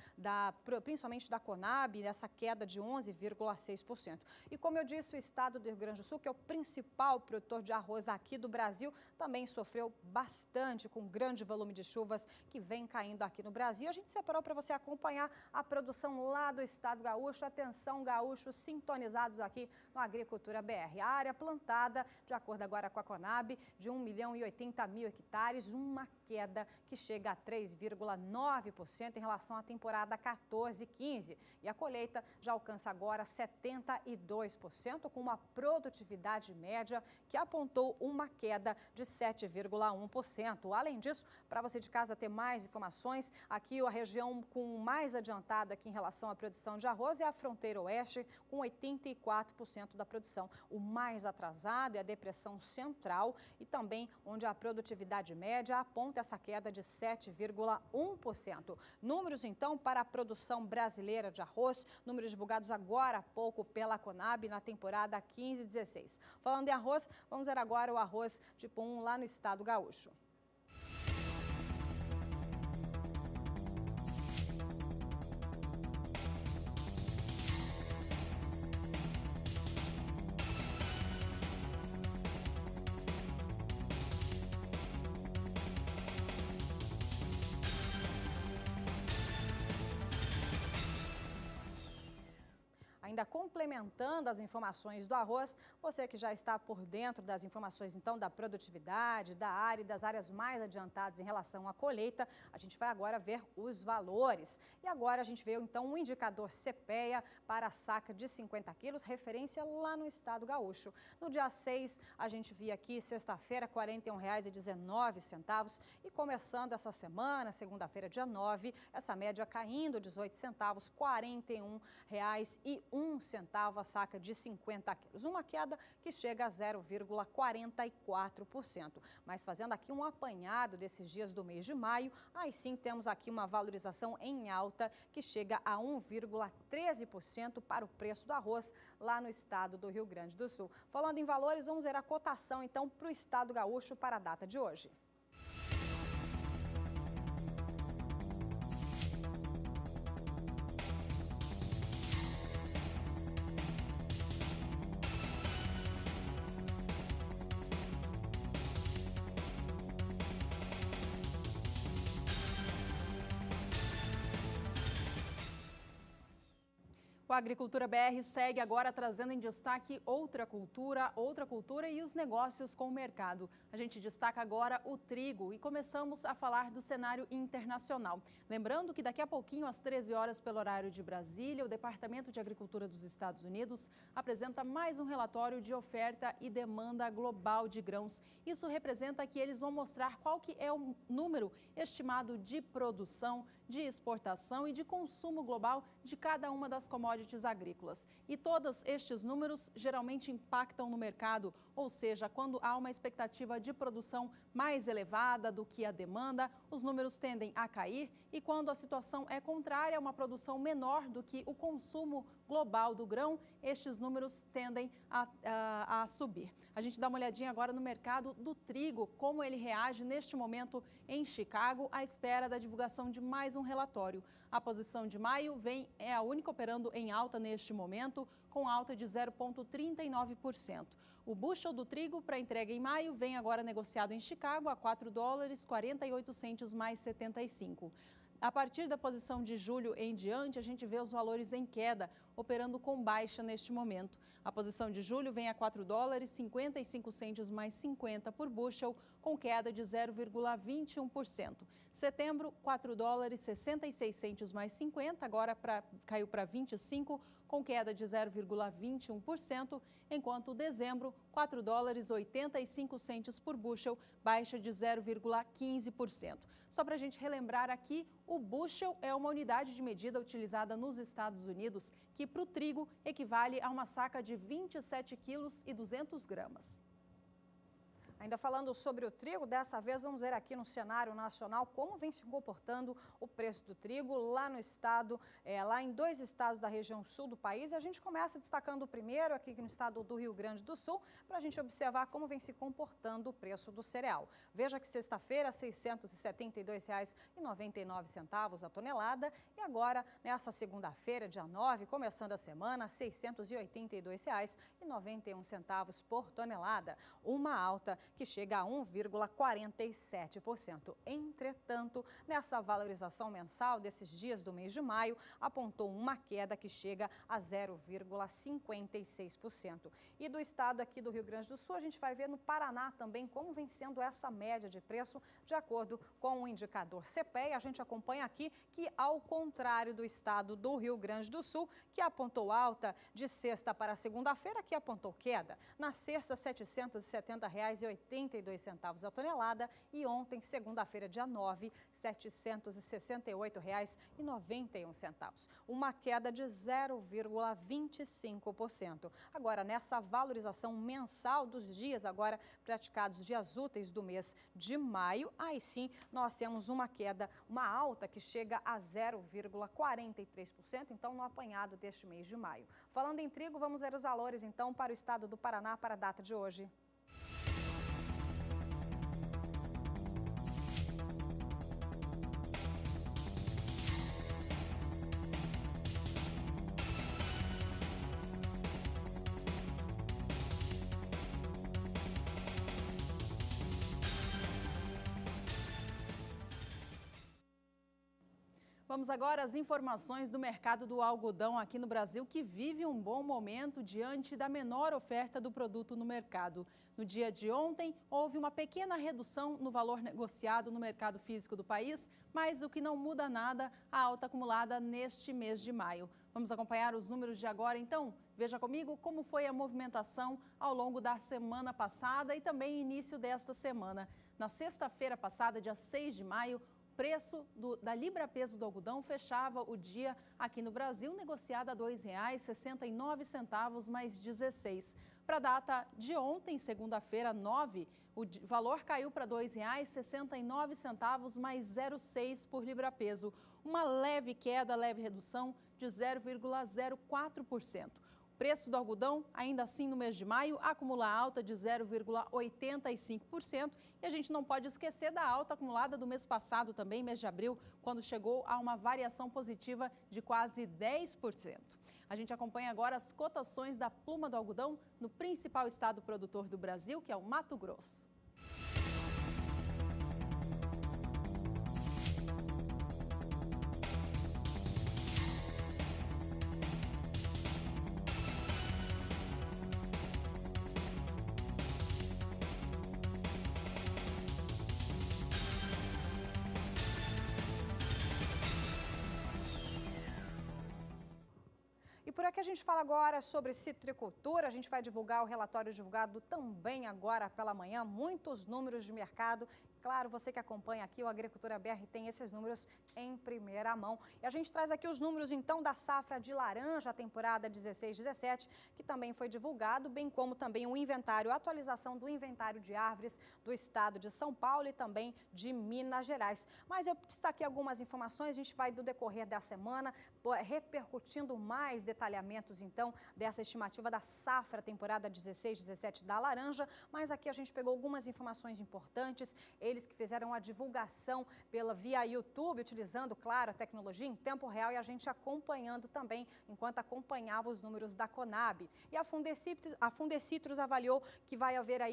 principalmente da Conab, dessa queda de 11,6%. E como eu disse, o estado do Rio Grande do Sul, que é o principal produtor de arroz aqui do Brasil, também sofreu bastante com grande volume de chuvas que vem caindo aqui no Brasil. A gente separou para você acompanhar a produção lá do estado gaúcho. Atenção, gaúchos sintonizados aqui no Agricultura BR. A área plantada, de acordo agora com a Conab, de 1.080.000 hectares, uma queda que chega a 3,9% em relação à temporada 14/15. E a colheita já alcança agora 72%, com uma produtividade média que apontou uma queda de 7,1%. Além disso, para você de casa ter mais informações, aqui a região com mais adiantada aqui em relação à produção de arroz é a fronteira oeste, com 84% da produção. O mais atrasado é a depressão central e também onde a produtividade média aponta essa queda de 7,1%. Números, então, para a produção brasileira de arroz, números divulgados agora há pouco pela Conab na temporada 15/16. Falando em arroz, vamos ver agora o arroz tipo 1 lá no estado gaúcho. Ainda complementando as informações do arroz, você que já está por dentro das informações, então, da produtividade, da área e das áreas mais adiantadas em relação à colheita, a gente vai agora ver os valores. E agora a gente vê, então, um indicador CPEA para a saca de 50 quilos, referência lá no estado gaúcho. No dia 6, a gente via aqui, sexta-feira, R$ 41,19. E começando essa semana, segunda-feira, dia 9, essa média caindo 18 centavos, R$ 41,01 a saca de 50 quilos. Uma queda que chega a 0,44%. Mas fazendo aqui um apanhado desses dias do mês de maio, aí sim temos aqui uma valorização em alta que chega a 1,13% para o preço do arroz lá no estado do Rio Grande do Sul. Falando em valores, vamos ver a cotação então para o estado gaúcho para a data de hoje. O Agricultura BR segue agora trazendo em destaque outra cultura e os negócios com o mercado. A gente destaca agora o trigo e começamos a falar do cenário internacional. Lembrando que daqui a pouquinho, às 13 horas pelo horário de Brasília, o Departamento de Agricultura dos Estados Unidos apresenta mais um relatório de oferta e demanda global de grãos. Isso representa que eles vão mostrar qual que é o número estimado de produção, de exportação e de consumo global de cada uma das commodities commodities agrícolas. E todos estes números geralmente impactam no mercado, ou seja, quando há uma expectativa de produção mais elevada do que a demanda, os números tendem a cair, e quando a situação é contrária, uma produção menor do que o consumo global do grão, estes números tendem a subir. A gente dá uma olhadinha agora no mercado do trigo, como ele reage neste momento em Chicago, à espera da divulgação de mais um relatório. A posição de maio é a única operando em alta neste momento, com alta de 0,39%. O bushel do trigo para entrega em maio vem agora negociado em Chicago a $4,48 mais 75. A partir da posição de julho em diante, a gente vê os valores em queda, operando com baixa neste momento. A posição de julho vem a $4,55 mais 50 por bushel, com queda de 0,21%. Setembro, $4,66 mais 50, agora caiu para 25, com queda de 0,21%, enquanto dezembro, $4,85 por bushel, baixa de 0,15%. Só para a gente relembrar aqui, o bushel é uma unidade de medida utilizada nos Estados Unidos, que para o trigo equivale a uma saca de 27,2 kg. Ainda falando sobre o trigo, dessa vez vamos ver aqui no cenário nacional como vem se comportando o preço do trigo lá no estado, lá em 2 estados da região sul do país. E a gente começa destacando o primeiro aqui no estado do Rio Grande do Sul, para a gente observar como vem se comportando o preço do cereal. Veja que sexta-feira, R$ 672,99 a tonelada, e agora, nessa segunda-feira, dia 9, começando a semana, R$ 682,91 por tonelada, uma alta que chega a 1,47%. Entretanto, nessa valorização mensal desses dias do mês de maio, apontou uma queda que chega a 0,56%. E do estado aqui do Rio Grande do Sul, a gente vai ver no Paraná também como vem sendo essa média de preço, de acordo com o indicador CPEA. A gente acompanha aqui que, ao contrário do estado do Rio Grande do Sul, que apontou alta de sexta para segunda-feira, aqui apontou queda. Na sexta, R$ 770,82 a tonelada, e ontem, segunda-feira, dia 9, R$ 768,91. Uma queda de 0,25%. Agora, nessa valorização mensal dos dias agora praticados, dias úteis do mês de maio, aí sim nós temos uma queda, uma alta que chega a 0,43%, então no apanhado deste mês de maio. Falando em trigo, vamos ver os valores então para o estado do Paraná para a data de hoje. Vamos agora às informações do mercado do algodão aqui no Brasil, que vive um bom momento diante da menor oferta do produto no mercado. No dia de ontem, houve uma pequena redução no valor negociado no mercado físico do país, mas o que não muda nada, a alta acumulada neste mês de maio. Vamos acompanhar os números de agora, então? Veja comigo como foi a movimentação ao longo da semana passada e também início desta semana. Na sexta-feira passada, dia 6 de maio, o preço da libra-peso do algodão fechava o dia aqui no Brasil negociado a R$ 2,69 mais 16. Para a data de ontem, segunda-feira, 9, o valor caiu para R$ 2,69 mais 0,6 por libra-peso. Uma leve queda, leve redução de 0,04%. O preço do algodão, ainda assim no mês de maio, acumula alta de 0,85%. E a gente não pode esquecer da alta acumulada do mês passado também, mês de abril, quando chegou a uma variação positiva de quase 10%. A gente acompanha agora as cotações da pluma do algodão no principal estado produtor do Brasil, que é o Mato Grosso. E por aqui a gente fala agora sobre citricultura. A gente vai divulgar o relatório divulgado também agora pela manhã, muitos números de mercado Claro, você que acompanha aqui o Agricultura BR tem esses números em primeira mão. E a gente traz aqui os números, então, da safra de laranja, a temporada 16-17, que também foi divulgado, bem como também o inventário, a atualização do inventário de árvores do estado de São Paulo e também de Minas Gerais. Mas eu destaquei algumas informações, a gente vai, do decorrer da semana, repercutindo mais detalhamentos, então, dessa estimativa da safra temporada 16-17 da laranja, mas aqui a gente pegou algumas informações importantes, eles que fizeram a divulgação via YouTube, utilizando, claro, a tecnologia em tempo real e a gente acompanhando também, enquanto acompanhava os números da Conab. E a Fundecitrus avaliou que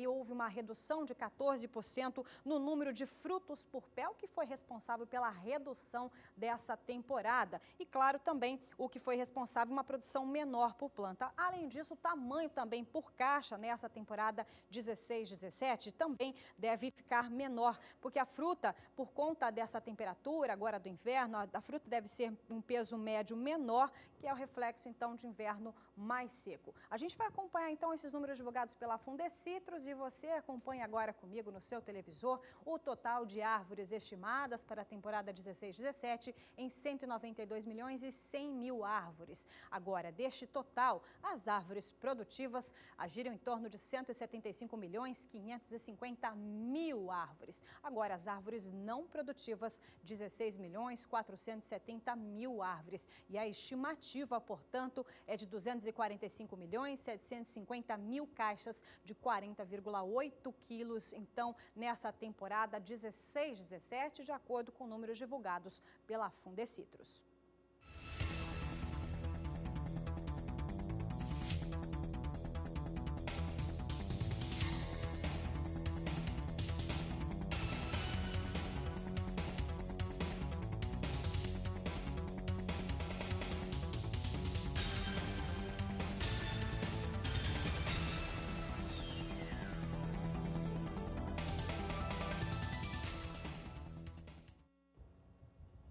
houve uma redução de 14% no número de frutos por pé, o que foi responsável pela redução dessa temporada. E, claro, também o que foi responsável uma produção menor por planta. Além disso, o tamanho também por caixa nessa temporada 16-17 também deve ficar menor, porque a fruta, por conta dessa temperatura agora do inverno, a fruta deve ser um peso médio menor, que é o reflexo então de inverno mais seco. A gente vai acompanhar então esses números divulgados pela Fundecitrus e você acompanha agora comigo no seu televisor o total de árvores estimadas para a temporada 16-17 em 192 milhões e 100 mil árvores. Agora, deste total, as árvores produtivas agiram em torno de 175 milhões 550 mil árvores. Agora, as árvores não produtivas, 16 milhões 470 mil árvores. E a estimativa, portanto, é de 245 milhões 750 mil caixas de 40,8 quilos, então, nessa temporada 16-17, de acordo com números divulgados pela Fundecitrus.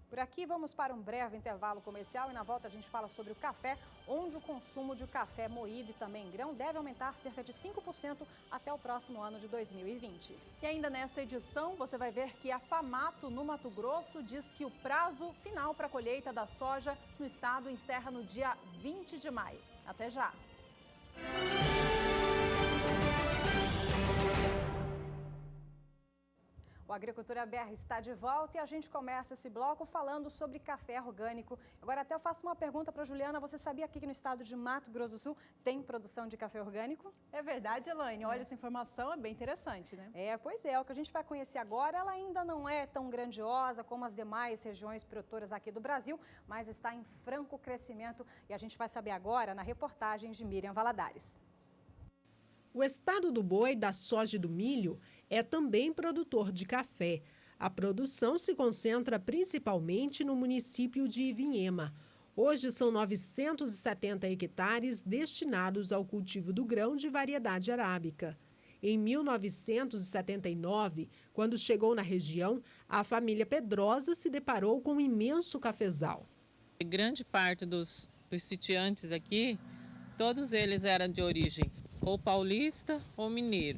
Por aqui vamos para um breve intervalo comercial e na volta a gente fala sobre o café, onde o consumo de café moído e também em grão deve aumentar cerca de 5% até o próximo ano de 2020. E ainda nessa edição você vai ver que a FAMATO no Mato Grosso diz que o prazo final para a colheita da soja no estado encerra no dia 20 de maio. Até já! O Agricultura BR está de volta e a gente começa esse bloco falando sobre café orgânico. Agora até eu faço uma pergunta para a Juliana, você sabia que aqui no estado de Mato Grosso do Sul tem produção de café orgânico? É verdade, Elaine. Olha, essa informação é bem interessante, né? Pois é, o que a gente vai conhecer agora, ela ainda não é tão grandiosa como as demais regiões produtoras aqui do Brasil, mas está em franco crescimento e a gente vai saber agora na reportagem de Miriam Valadares. O estado do boi, da soja e do milho é também produtor de café. A produção se concentra principalmente no município de Ivinhema. Hoje são 970 hectares destinados ao cultivo do grão de variedade arábica. Em 1979, quando chegou na região, a família Pedrosa se deparou com um imenso cafezal. Grande parte dos sitiantes aqui, todos eles eram de origem ou paulista ou mineiro.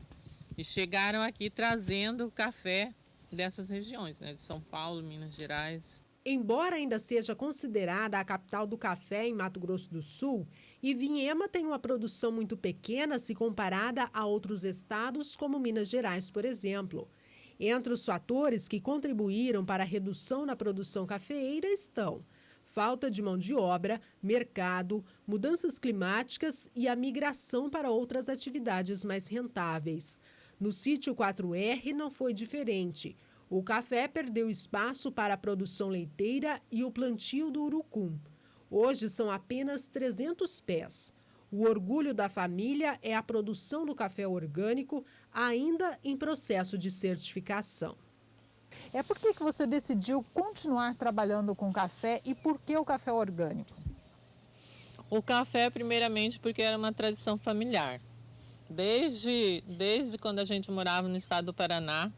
E chegaram aqui trazendo café dessas regiões, né, de São Paulo, Minas Gerais. Embora ainda seja considerada a capital do café em Mato Grosso do Sul, Ivinhema tem uma produção muito pequena se comparada a outros estados como Minas Gerais, por exemplo. Entre os fatores que contribuíram para a redução na produção cafeeira estão falta de mão de obra, mercado, mudanças climáticas e a migração para outras atividades mais rentáveis. No sítio 4R não foi diferente. O café perdeu espaço para a produção leiteira e o plantio do urucum. Hoje são apenas 300 pés. O orgulho da família é a produção do café orgânico, ainda em processo de certificação. Por que você decidiu continuar trabalhando com café e por que o café orgânico? O café, primeiramente, porque era uma tradição familiar. Desde quando a gente morava no estado do Paraná,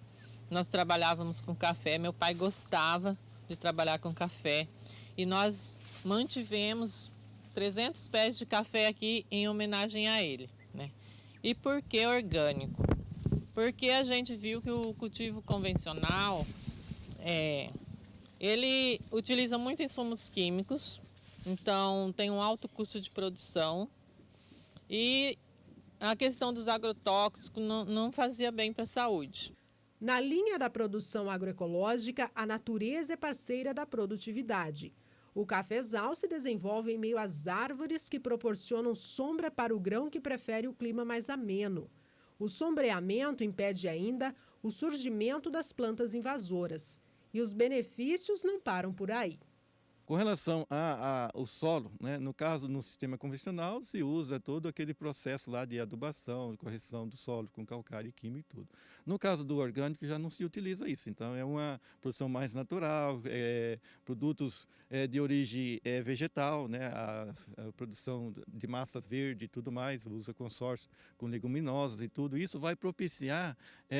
nós trabalhávamos com café. Meu pai gostava de trabalhar com café e nós mantivemos 300 pés de café aqui em homenagem a ele, né? E por que orgânico? Porque a gente viu que o cultivo convencional, ele utiliza muito insumos químicos, então tem um alto custo de produção e a questão dos agrotóxicos não fazia bem para a saúde. Na linha da produção agroecológica, a natureza é parceira da produtividade. O cafezal se desenvolve em meio às árvores que proporcionam sombra para o grão que prefere o clima mais ameno. O sombreamento impede ainda o surgimento das plantas invasoras. E os benefícios não param por aí. Com relação ao solo, né, no caso, no sistema convencional, se usa todo aquele processo lá de adubação, de correção do solo com calcário e químico e tudo. No caso do orgânico, já não se utiliza isso. Então, é uma produção mais natural, produtos de origem vegetal, né, a produção de massa verde e tudo mais, usa consórcio com leguminosas e tudo. Isso vai propiciar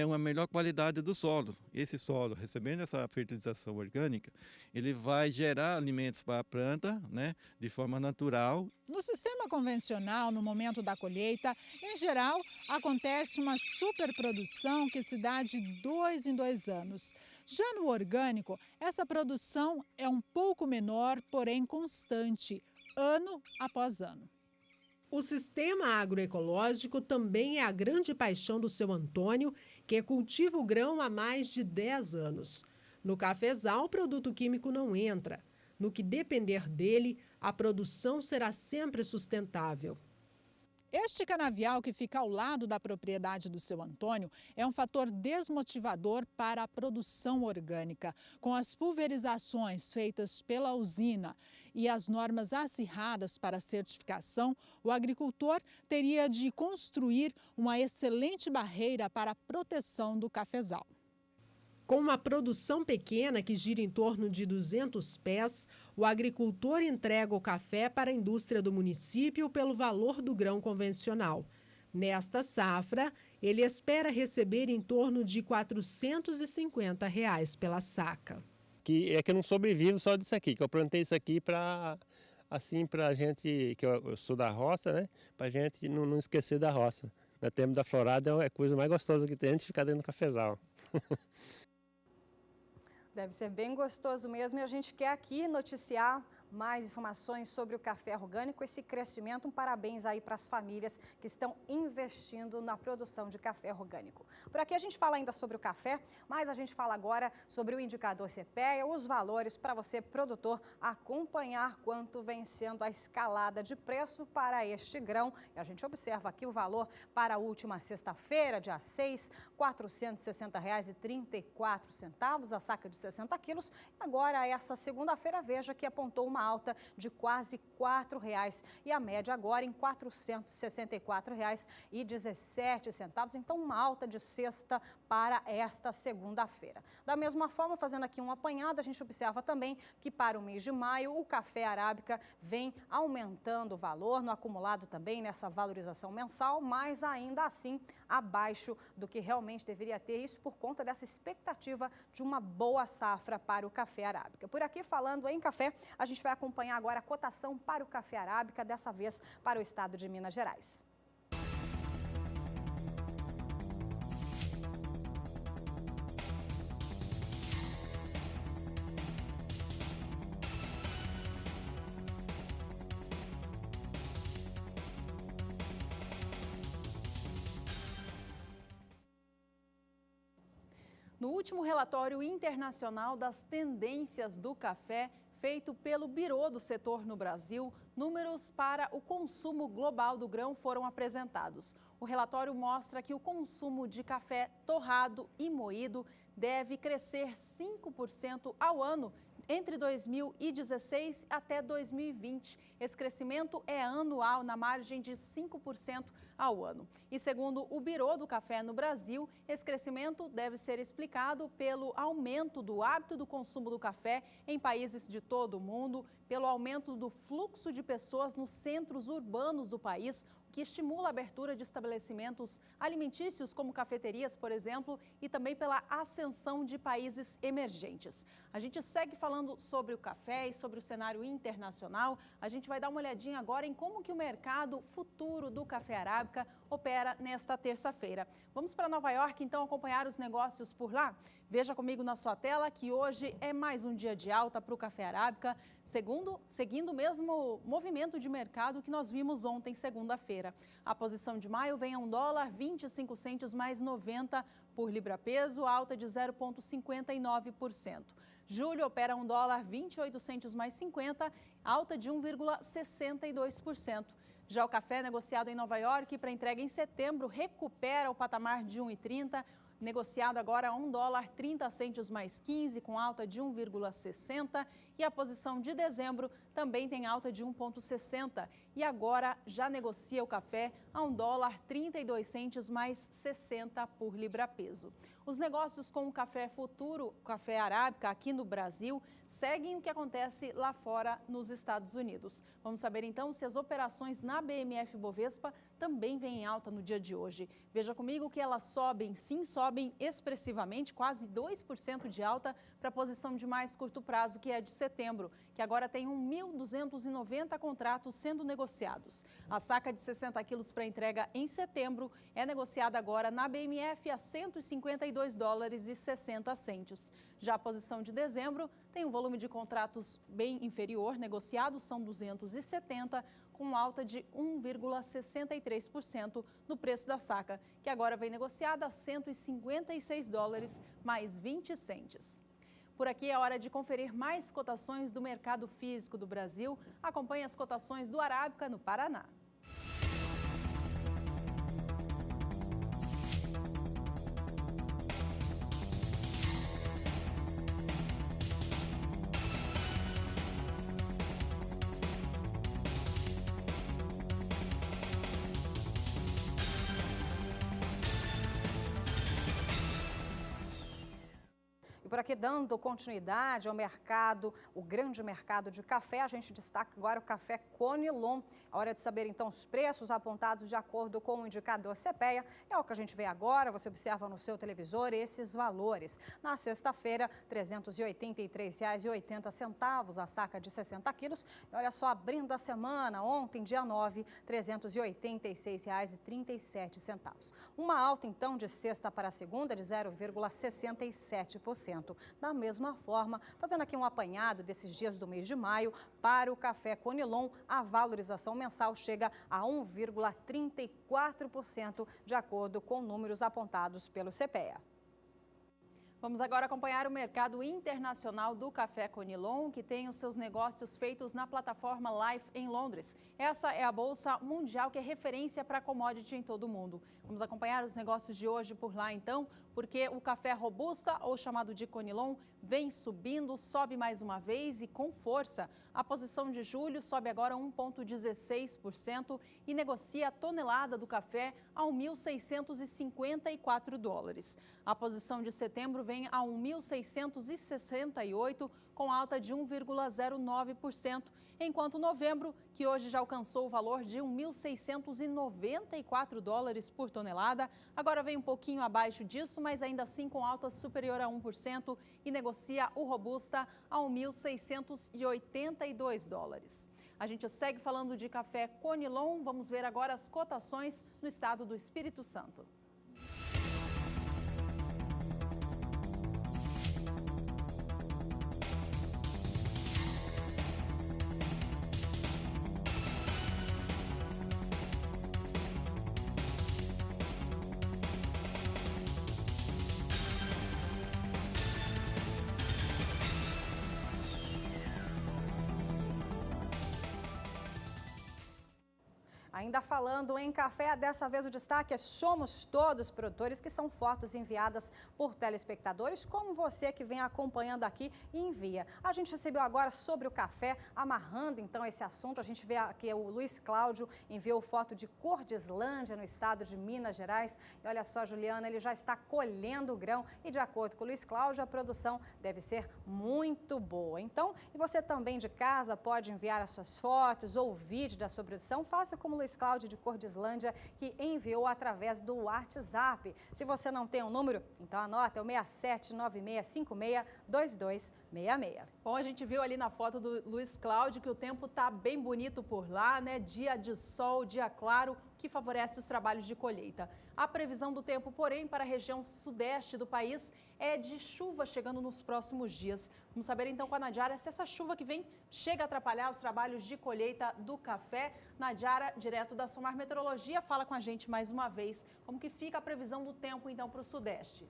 uma melhor qualidade do solo. Esse solo, recebendo essa fertilização orgânica, ele vai gerar alimentos para a planta, né, de forma natural. No sistema convencional, no momento da colheita, em geral, acontece uma superprodução que se dá de 2 em 2 anos. Já no orgânico, essa produção é um pouco menor, porém constante, ano após ano. O sistema agroecológico também é a grande paixão do seu Antônio, que cultiva o grão há mais de 10 anos. No cafezal, o produto químico não entra. No que depender dele, a produção será sempre sustentável. Este canavial que fica ao lado da propriedade do seu Antônio é um fator desmotivador para a produção orgânica. Com as pulverizações feitas pela usina e as normas acirradas para a certificação, o agricultor teria de construir uma excelente barreira para a proteção do cafezal. Com uma produção pequena que gira em torno de 200 pés, o agricultor entrega o café para a indústria do município pelo valor do grão convencional. Nesta safra, ele espera receber em torno de R$ 450 pela saca. Que eu não sobrevivo só disso aqui, que eu plantei isso aqui para a gente, que eu sou da roça, né? Para a gente não esquecer da roça. No tempo da florada é a coisa mais gostosa que tem, a gente ficar dentro do cafezal. Deve ser bem gostoso mesmo e a gente quer aqui noticiar mais informações sobre o café orgânico, esse crescimento. Um parabéns aí para as famílias que estão investindo na produção de café orgânico. Por aqui a gente fala ainda sobre o café, mas a gente fala agora sobre o indicador CPEA, os valores para você, produtor, acompanhar quanto vem sendo a escalada de preço para este grão. E a gente observa aqui o valor para a última sexta-feira, dia 6, R$ 460,34, a saca de 60 quilos. Agora, essa segunda-feira, veja que apontou uma alta de quase R$ 4,00 e a média agora em R$ 464,17. Então, uma alta de sexta para esta segunda-feira. Da mesma forma, fazendo aqui um apanhado, a gente observa também que para o mês de maio o café arábica vem aumentando o valor, no acumulado também nessa valorização mensal, mas ainda assim abaixo do que realmente deveria ter, isso por conta dessa expectativa de uma boa safra para o café arábica. Por aqui, falando em café, a gente vai acompanhar agora a cotação para o café arábica, dessa vez para o estado de Minas Gerais. No último relatório internacional das tendências do café, feito pelo Birô do Setor no Brasil, números para o consumo global do grão foram apresentados. O relatório mostra que o consumo de café torrado e moído deve crescer 5% ao ano entre 2016 até 2020. Esse crescimento é anual, na margem de 5% ao ano. E segundo o Birô do Café no Brasil, esse crescimento deve ser explicado pelo aumento do hábito do consumo do café em países de todo o mundo, pelo aumento do fluxo de pessoas nos centros urbanos do país, que estimula a abertura de estabelecimentos alimentícios como cafeterias, por exemplo, e também pela ascensão de países emergentes. A gente segue falando sobre o café e sobre o cenário internacional. A gente vai dar uma olhadinha agora em como que o mercado futuro do café arábica opera nesta terça-feira. Vamos para Nova York, então, acompanhar os negócios por lá? Veja comigo na sua tela que hoje é mais um dia de alta para o café arábica, seguindo o mesmo movimento de mercado que nós vimos ontem, segunda-feira. A posição de maio vem a $1,25 mais 90 por libra-peso, alta de 0,59%. Julho opera $1,28 mais 50, alta de 1,62%. Já o café negociado em Nova York para entrega em setembro recupera o patamar de 1,30, negociado agora a $1,30 mais 15, com alta de 1,60. E a posição de dezembro também tem alta de 1,60. E agora já negocia o café a $1,32 mais 60 por libra-peso. Os negócios com o café futuro, café arábica, aqui no Brasil, seguem o que acontece lá fora nos Estados Unidos. Vamos saber então se as operações na BMF Bovespa também vêm em alta no dia de hoje. Veja comigo que elas sobem, sim, sobem expressivamente, quase 2% de alta para a posição de mais curto prazo, que é de setembro, que agora tem 1.290 contratos sendo negociados. A saca de 60 quilos para entrega em setembro é negociada agora na BMF a $152,60. Já a posição de dezembro tem um volume de contratos bem inferior, negociados são 270, com alta de 1,63% no preço da saca, que agora vem negociada a $156 mais 20 centes. Por aqui é hora de conferir mais cotações do mercado físico do Brasil. Acompanhe as cotações do Arábica no Paraná. Por aqui, dando continuidade ao mercado, o grande mercado de café, a gente destaca agora o café Conilon. A hora de saber, então, os preços apontados de acordo com o indicador CPEA. É o que a gente vê agora, você observa no seu televisor esses valores. Na sexta-feira, R$ 383,80 a saca de 60 quilos. E olha só, abrindo a semana, ontem, dia 9, R$ 386,37. Uma alta, então, de sexta para segunda de 0,67%. Da mesma forma, fazendo aqui um apanhado desses dias do mês de maio, para o café Conilon, a valorização mensal chega a 1,34%, de acordo com números apontados pelo CPEA. Vamos agora acompanhar o mercado internacional do café Conilon, que tem os seus negócios feitos na plataforma Life em Londres. Essa é a bolsa mundial que é referência para commodity em todo o mundo. Vamos acompanhar os negócios de hoje por lá, então, porque o café Robusta, ou chamado de Conilon, vem subindo, sobe mais uma vez e com força. A posição de julho sobe agora 1,16% e negocia a tonelada do café a $1.654. A posição de setembro vem a 1.668, com alta de 1,09%, enquanto novembro, que hoje já alcançou o valor de $1.694 por tonelada, agora vem um pouquinho abaixo disso, mas ainda assim com alta superior a 1% e negocia o Robusta a $1.682. A gente segue falando de café Conilon, vamos ver agora as cotações no estado do Espírito Santo. Ainda falando em café, dessa vez o destaque é Somos Todos Produtores, que são fotos enviadas por telespectadores, como você que vem acompanhando aqui e envia. A gente recebeu agora sobre o café, amarrando então esse assunto, a gente vê aqui o Luiz Cláudio enviou foto de Cordislândia, no estado de Minas Gerais. E olha só, Juliana, ele já está colhendo o grão e, de acordo com o Luiz Cláudio, a produção deve ser muito boa. Então, e você também de casa pode enviar as suas fotos ou vídeo da sua produção, faça como o Luiz Luiz Cláudio de Cordislândia, que enviou através do WhatsApp. Se você não tem um número, então anota, é o 6796562266. Bom, a gente viu ali na foto do Luiz Cláudio que o tempo tá bem bonito por lá, né? Dia de sol, dia claro, que favorece os trabalhos de colheita. A previsão do tempo, porém, para a região sudeste do país é de chuva chegando nos próximos dias. Vamos saber então com a Nadiara se essa chuva que vem chega a atrapalhar os trabalhos de colheita do café. Nadiara, direto da Somar Meteorologia, fala com a gente mais uma vez. Como que fica a previsão do tempo então para o sudeste?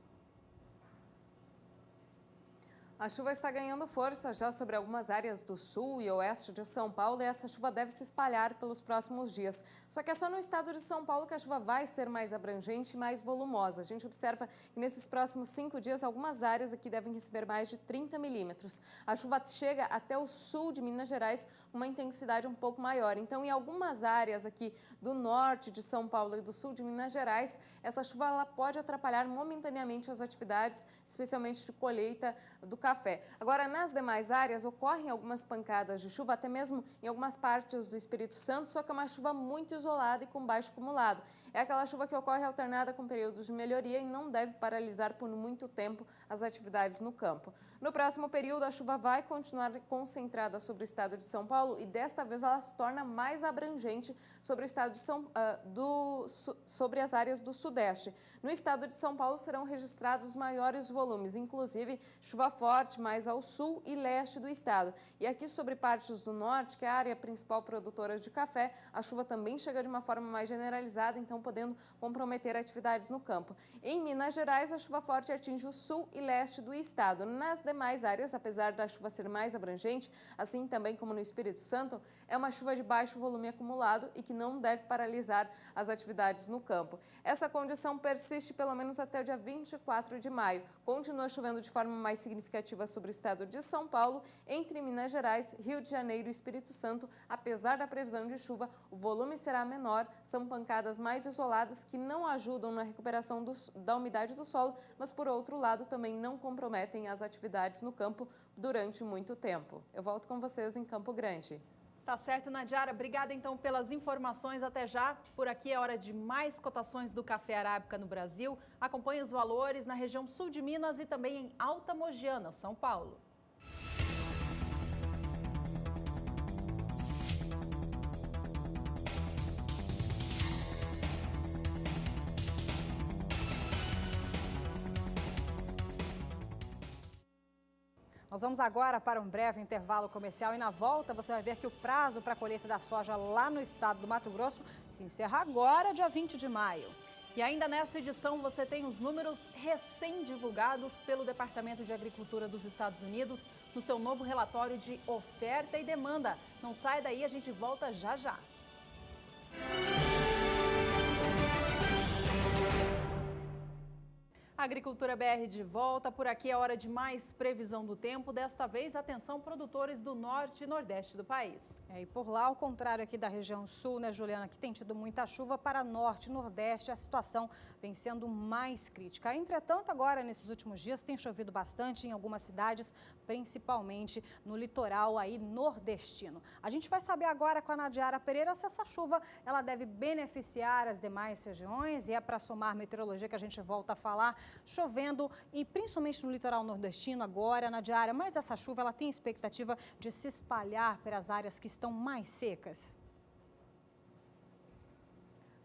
A chuva está ganhando força já sobre algumas áreas do sul e oeste de São Paulo e essa chuva deve se espalhar pelos próximos dias. Só que é só no estado de São Paulo que a chuva vai ser mais abrangente e mais volumosa. A gente observa que nesses próximos 5 dias algumas áreas aqui devem receber mais de 30 milímetros. A chuva chega até o sul de Minas Gerais, uma intensidade um pouco maior. Então, em algumas áreas aqui do norte de São Paulo e do sul de Minas Gerais, essa chuva ela pode atrapalhar momentaneamente as atividades, especialmente de colheita do café. Agora, nas demais áreas, ocorrem algumas pancadas de chuva, até mesmo em algumas partes do Espírito Santo, só que é uma chuva muito isolada e com baixo acumulado. É aquela chuva que ocorre alternada com períodos de melhoria e não deve paralisar por muito tempo as atividades no campo. No próximo período, a chuva vai continuar concentrada sobre o estado de São Paulo e desta vez ela se torna mais abrangente sobre o estado de sobre as áreas do sudeste. No estado de São Paulo serão registrados os maiores volumes, inclusive chuva forte mais ao sul e leste do estado. E aqui sobre partes do norte, que é a área principal produtora de café, a chuva também chega de uma forma mais generalizada, então podendo comprometer atividades no campo. Em Minas Gerais, a chuva forte atinge o sul e leste do estado. Nas demais áreas, apesar da chuva ser mais abrangente, assim também como no Espírito Santo, é uma chuva de baixo volume acumulado e que não deve paralisar as atividades no campo. Essa condição persiste pelo menos até o dia 24 de maio. Continua chovendo de forma mais significativa sobre o estado de São Paulo, entre Minas Gerais, Rio de Janeiro e Espírito Santo. Apesar da previsão de chuva, o volume será menor, são pancadas mais isoladas que não ajudam na recuperação da umidade do solo, mas por outro lado também não comprometem as atividades no campo durante muito tempo. Eu volto com vocês em Campo Grande. Tá certo, Nadiara. Obrigada, então, pelas informações. Até já. Por aqui é hora de mais cotações do café arábica no Brasil. Acompanhe os valores na região sul de Minas e também em Alta Mogiana, São Paulo. Nós vamos agora para um breve intervalo comercial e na volta você vai ver que o prazo para a colheita da soja lá no estado do Mato Grosso se encerra agora, dia 20 de maio. E ainda nessa edição você tem os números recém-divulgados pelo Departamento de Agricultura dos Estados Unidos no seu novo relatório de oferta e demanda. Não sai daí, a gente volta já já. Agricultura BR de volta, por aqui é hora de mais previsão do tempo, desta vez atenção produtores do norte e nordeste do país. E por lá, ao contrário aqui da região sul, né, Juliana, que tem tido muita chuva, para norte e nordeste a situação vem sendo mais crítica. Entretanto, agora nesses últimos dias tem chovido bastante em algumas cidades, principalmente no litoral aí nordestino. A gente vai saber agora com a Nadiara Pereira se essa chuva ela deve beneficiar as demais regiões e é para Somar Meteorologia que a gente volta a falar. Chovendo e principalmente no litoral nordestino agora, Nadiara, mas essa chuva ela tem expectativa de se espalhar pelas áreas que estão mais secas?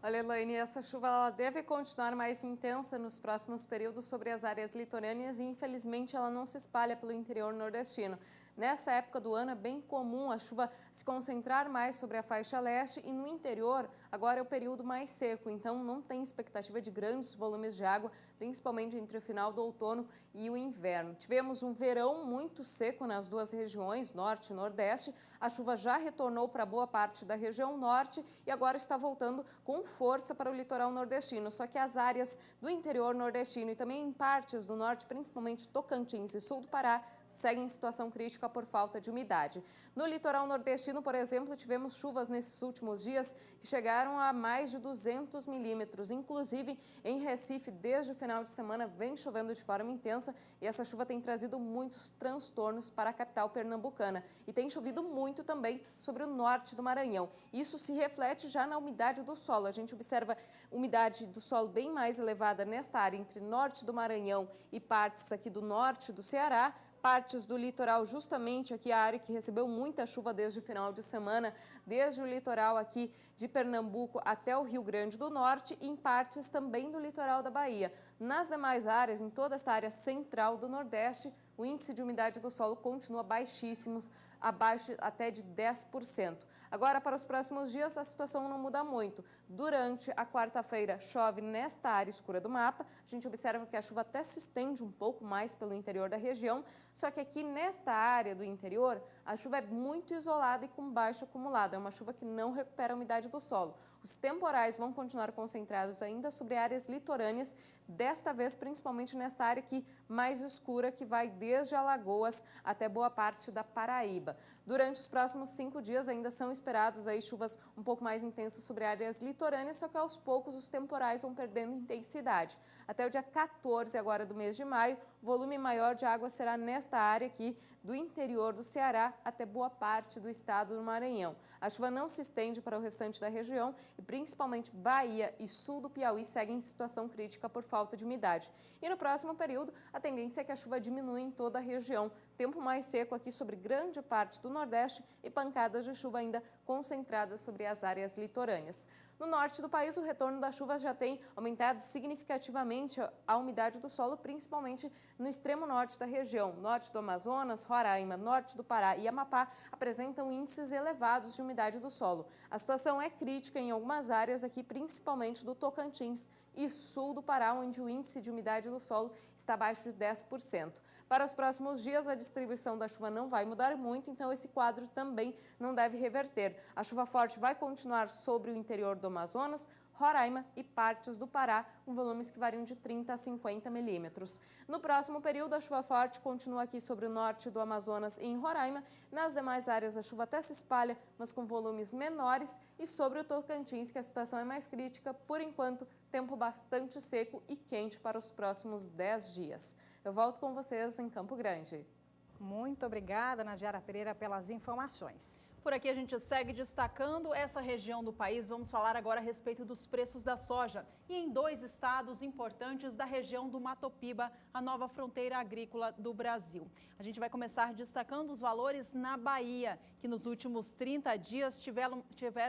Olha, Elaine, essa chuva ela deve continuar mais intensa nos próximos períodos sobre as áreas litorâneas e, infelizmente, ela não se espalha pelo interior nordestino. Nessa época do ano é bem comum a chuva se concentrar mais sobre a faixa leste e no interior agora é o período mais seco, então não tem expectativa de grandes volumes de água, principalmente entre o final do outono e o inverno. Tivemos um verão muito seco nas duas regiões, norte e nordeste. A chuva já retornou para boa parte da região norte e agora está voltando com força para o litoral nordestino. Só que as áreas do interior nordestino e também em partes do norte, principalmente Tocantins e sul do Pará, seguem em situação crítica por falta de umidade. No litoral nordestino, por exemplo, tivemos chuvas nesses últimos dias que chegaram a mais de 200 milímetros. Inclusive, em Recife, desde o final de semana, vem chovendo de forma intensa e essa chuva tem trazido muitos transtornos para a capital pernambucana. E tem chovido muito também sobre o norte do Maranhão. Isso se reflete já na umidade do solo. A gente observa umidade do solo bem mais elevada nesta área entre norte do Maranhão e partes aqui do norte do Ceará, partes do litoral, justamente aqui a área que recebeu muita chuva desde o final de semana, desde o litoral aqui de Pernambuco até o Rio Grande do Norte e em partes também do litoral da Bahia. Nas demais áreas, em toda esta área central do Nordeste, o índice de umidade do solo continua baixíssimo, abaixo até de 10%. Agora, para os próximos dias, a situação não muda muito. Durante a quarta-feira, chove nesta área escura do mapa. A gente observa que a chuva até se estende um pouco mais pelo interior da região, só que aqui nesta área do interior, a chuva é muito isolada e com baixo acumulado. É uma chuva que não recupera a umidade do solo. Os temporais vão continuar concentrados ainda sobre áreas litorâneas, desta vez principalmente nesta área aqui mais escura, que vai desde Alagoas até boa parte da Paraíba. Durante os próximos 5 dias ainda são esperados aí chuvas um pouco mais intensas sobre áreas litorâneas, só que aos poucos os temporais vão perdendo intensidade. Até o dia 14 agora do mês de maio, o volume maior de água será nesta área aqui do interior do Ceará até boa parte do estado do Maranhão. A chuva não se estende para o restante da região e principalmente Bahia e sul do Piauí seguem em situação crítica por falta de umidade. E no próximo período, a tendência é que a chuva diminua em toda a região. Tempo mais seco aqui sobre grande parte do Nordeste e pancadas de chuva ainda concentradas sobre as áreas litorâneas. No norte do país, o retorno das chuvas já tem aumentado significativamente a umidade do solo, principalmente no extremo norte da região. Norte do Amazonas, Roraima, norte do Pará e Amapá apresentam índices elevados de umidade do solo. A situação é crítica em algumas áreas aqui, principalmente do Tocantins e sul do Pará, onde o índice de umidade do solo está abaixo de 10%. Para os próximos dias, a distribuição da chuva não vai mudar muito, então esse quadro também não deve reverter. A chuva forte vai continuar sobre o interior do Amazonas, Roraima e partes do Pará, com volumes que variam de 30 a 50 milímetros. No próximo período, a chuva forte continua aqui sobre o norte do Amazonas e em Roraima. Nas demais áreas, a chuva até se espalha, mas com volumes menores. E sobre o Tocantins, que a situação é mais crítica, por enquanto, tempo bastante seco e quente para os próximos 10 dias. Eu volto com vocês em Campo Grande. Muito obrigada, Nadiara Pereira, pelas informações. Por aqui a gente segue destacando essa região do país. Vamos falar agora a respeito dos preços da soja. E em 2 estados importantes da região do Mato Piba, a nova fronteira agrícola do Brasil. A gente vai começar destacando os valores na Bahia, que nos últimos 30 dias tiveram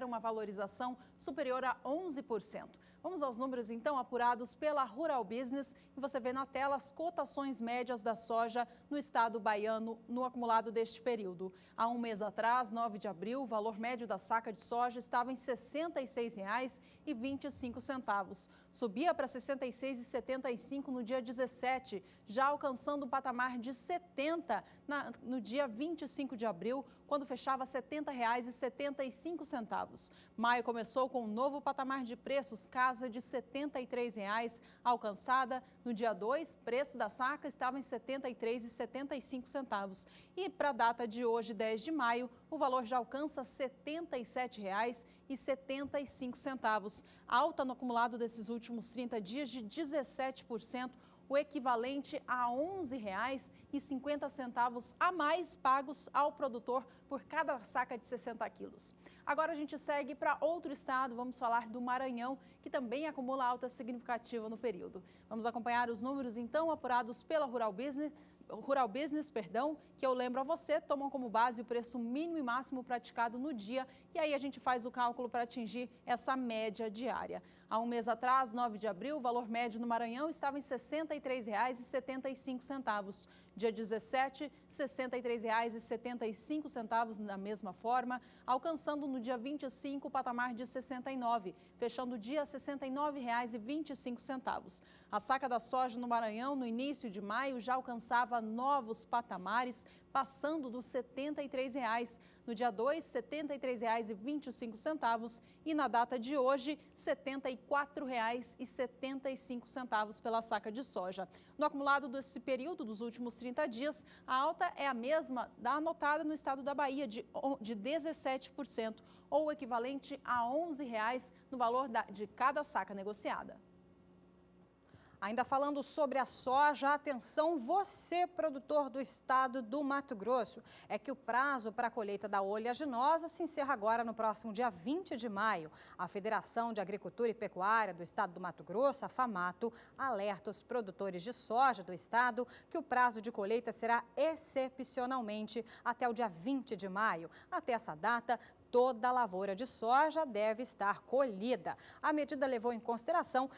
uma valorização superior a 11%. Vamos aos números, então, apurados pela Rural Business. E você vê na tela as cotações médias da soja no estado baiano no acumulado deste período. Há um mês atrás, 9 de abril, o valor médio da saca de soja estava em R$ 66,25. Subia para R$ 66,75 no dia 17, já alcançando o patamar de R$ 70 no dia 25 de abril, quando fechava R$ 70,75. Maio começou com um novo patamar de preços, casa de R$ 73,00, alcançada no dia 2, preço da saca estava em R$ 73,75. E para a data de hoje, 10 de maio, o valor já alcança R$ 77,75. Alta no acumulado desses últimos 30 dias de 17%. O equivalente a R$ 11,50 a mais pagos ao produtor por cada saca de 60 quilos. Agora a gente segue para outro estado, vamos falar do Maranhão, que também acumula alta significativa no período. Vamos acompanhar os números, então, apurados pela Rural Business, que eu lembro a você, tomam como base o preço mínimo e máximo praticado no dia, e aí a gente faz o cálculo para atingir essa média diária. Há um mês atrás, 9 de abril, o valor médio no Maranhão estava em R$ 63,75. Dia 17, R$ 63,75 da mesma forma, alcançando no dia 25 o patamar de 69, fechando o dia R$ 69,25. A saca da soja no Maranhão, no início de maio, já alcançava novos patamares, passando dos R$ 73,00. No dia 2, R$ 73,25 e na data de hoje, R$ 74,75 pela saca de soja. No acumulado desse período, dos últimos 30 dias, a alta é a mesma da anotada no estado da Bahia, de 17%, ou o equivalente a R$ 11,00 no valor de cada saca negociada. Ainda falando sobre a soja, atenção você, produtor do estado do Mato Grosso. É que o prazo para a colheita da oleaginosa se encerra agora no próximo dia 20 de maio. A Federação de Agricultura e Pecuária do estado do Mato Grosso, a FAMATO, alerta os produtores de soja do estado que o prazo de colheita será excepcionalmente até o dia 20 de maio. Até essa data, toda a lavoura de soja deve estar colhida. A medida levou em consideração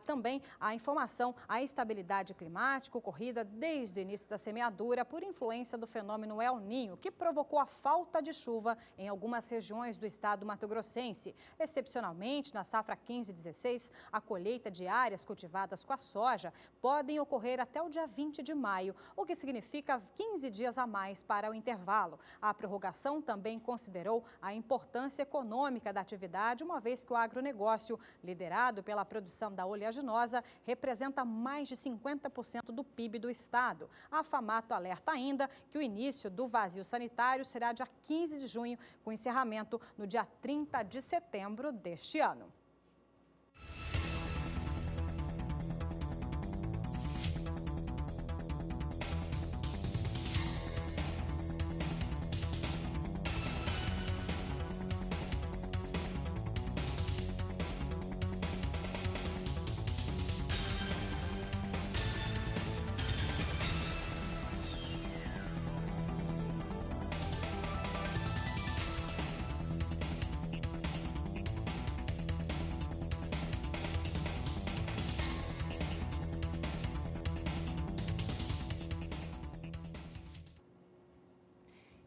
também a informação, a instabilidade climática ocorrida desde o início da semeadura por influência do fenômeno El Niño, que provocou a falta de chuva em algumas regiões do estado mato-grossense. Excepcionalmente, na safra 15/16, a colheita de áreas cultivadas com a soja podem ocorrer até o dia 20 de maio, o que significa 15 dias a mais para o intervalo. A prorrogação também considerou a importância econômica da atividade, uma vez que o agronegócio, liderado pela produção da oleaginosa, representa mais de 50% do PIB do estado. A FAMATO alerta ainda que o início do vazio sanitário será dia 15 de junho, com encerramento no dia 30 de setembro deste ano.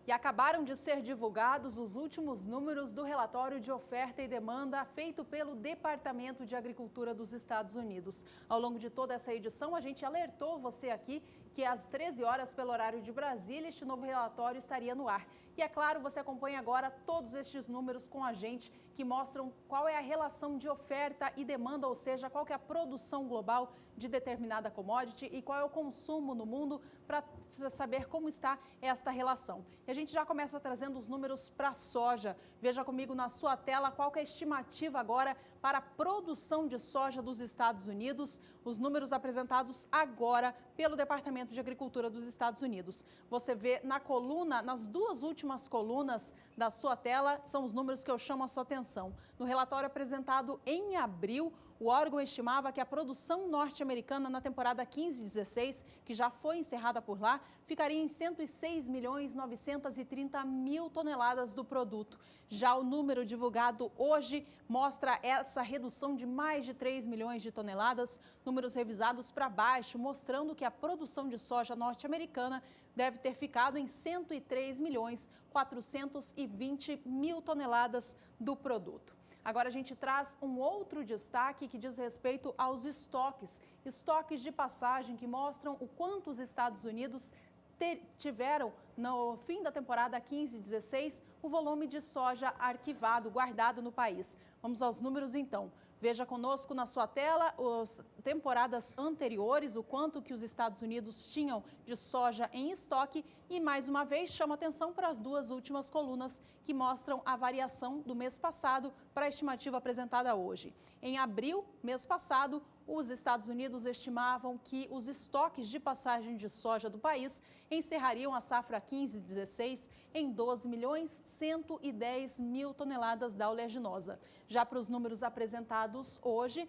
E acabaram de ser divulgados os últimos números do relatório de oferta e demanda feito pelo Departamento de Agricultura dos Estados Unidos. Ao longo de toda essa edição, a gente alertou você aqui que às 13 horas, pelo horário de Brasília, este novo relatório estaria no ar. E é claro, você acompanha agora todos estes números com a gente, que mostram qual é a relação de oferta e demanda, ou seja, qual que é a produção global de determinada commodity e qual é o consumo no mundo, para saber como está esta relação. E a gente já começa trazendo os números para a soja. Veja comigo na sua tela qual que é a estimativa agora para a produção de soja dos Estados Unidos, os números apresentados agora pelo Departamento de Agricultura dos Estados Unidos. Você vê na coluna, nas duas últimas colunas da sua tela, são os números que eu chamo a sua atenção. No relatório apresentado em abril, o órgão estimava que a produção norte-americana na temporada 15/16, que já foi encerrada por lá, ficaria em 106.930.000 toneladas do produto. Já o número divulgado hoje mostra essa redução de mais de 3 milhões de toneladas, números revisados para baixo, mostrando que a produção de soja norte-americana deve ter ficado em 103.420.000 toneladas do produto. Agora a gente traz um outro destaque que diz respeito aos estoques de passagem que mostram o quanto os Estados Unidos tiveram no fim da temporada 15/16 o volume de soja arquivado, guardado no país. Vamos aos números então. Veja conosco na sua tela as temporadas anteriores, o quanto que os Estados Unidos tinham de soja em estoque e, mais uma vez, chama atenção para as duas últimas colunas que mostram a variação do mês passado para a estimativa apresentada hoje. Em abril, mês passado, os Estados Unidos estimavam que os estoques de passagem de soja do país encerrariam a safra 15/16 em 12.110.000 toneladas da oleaginosa. Já para os números apresentados hoje,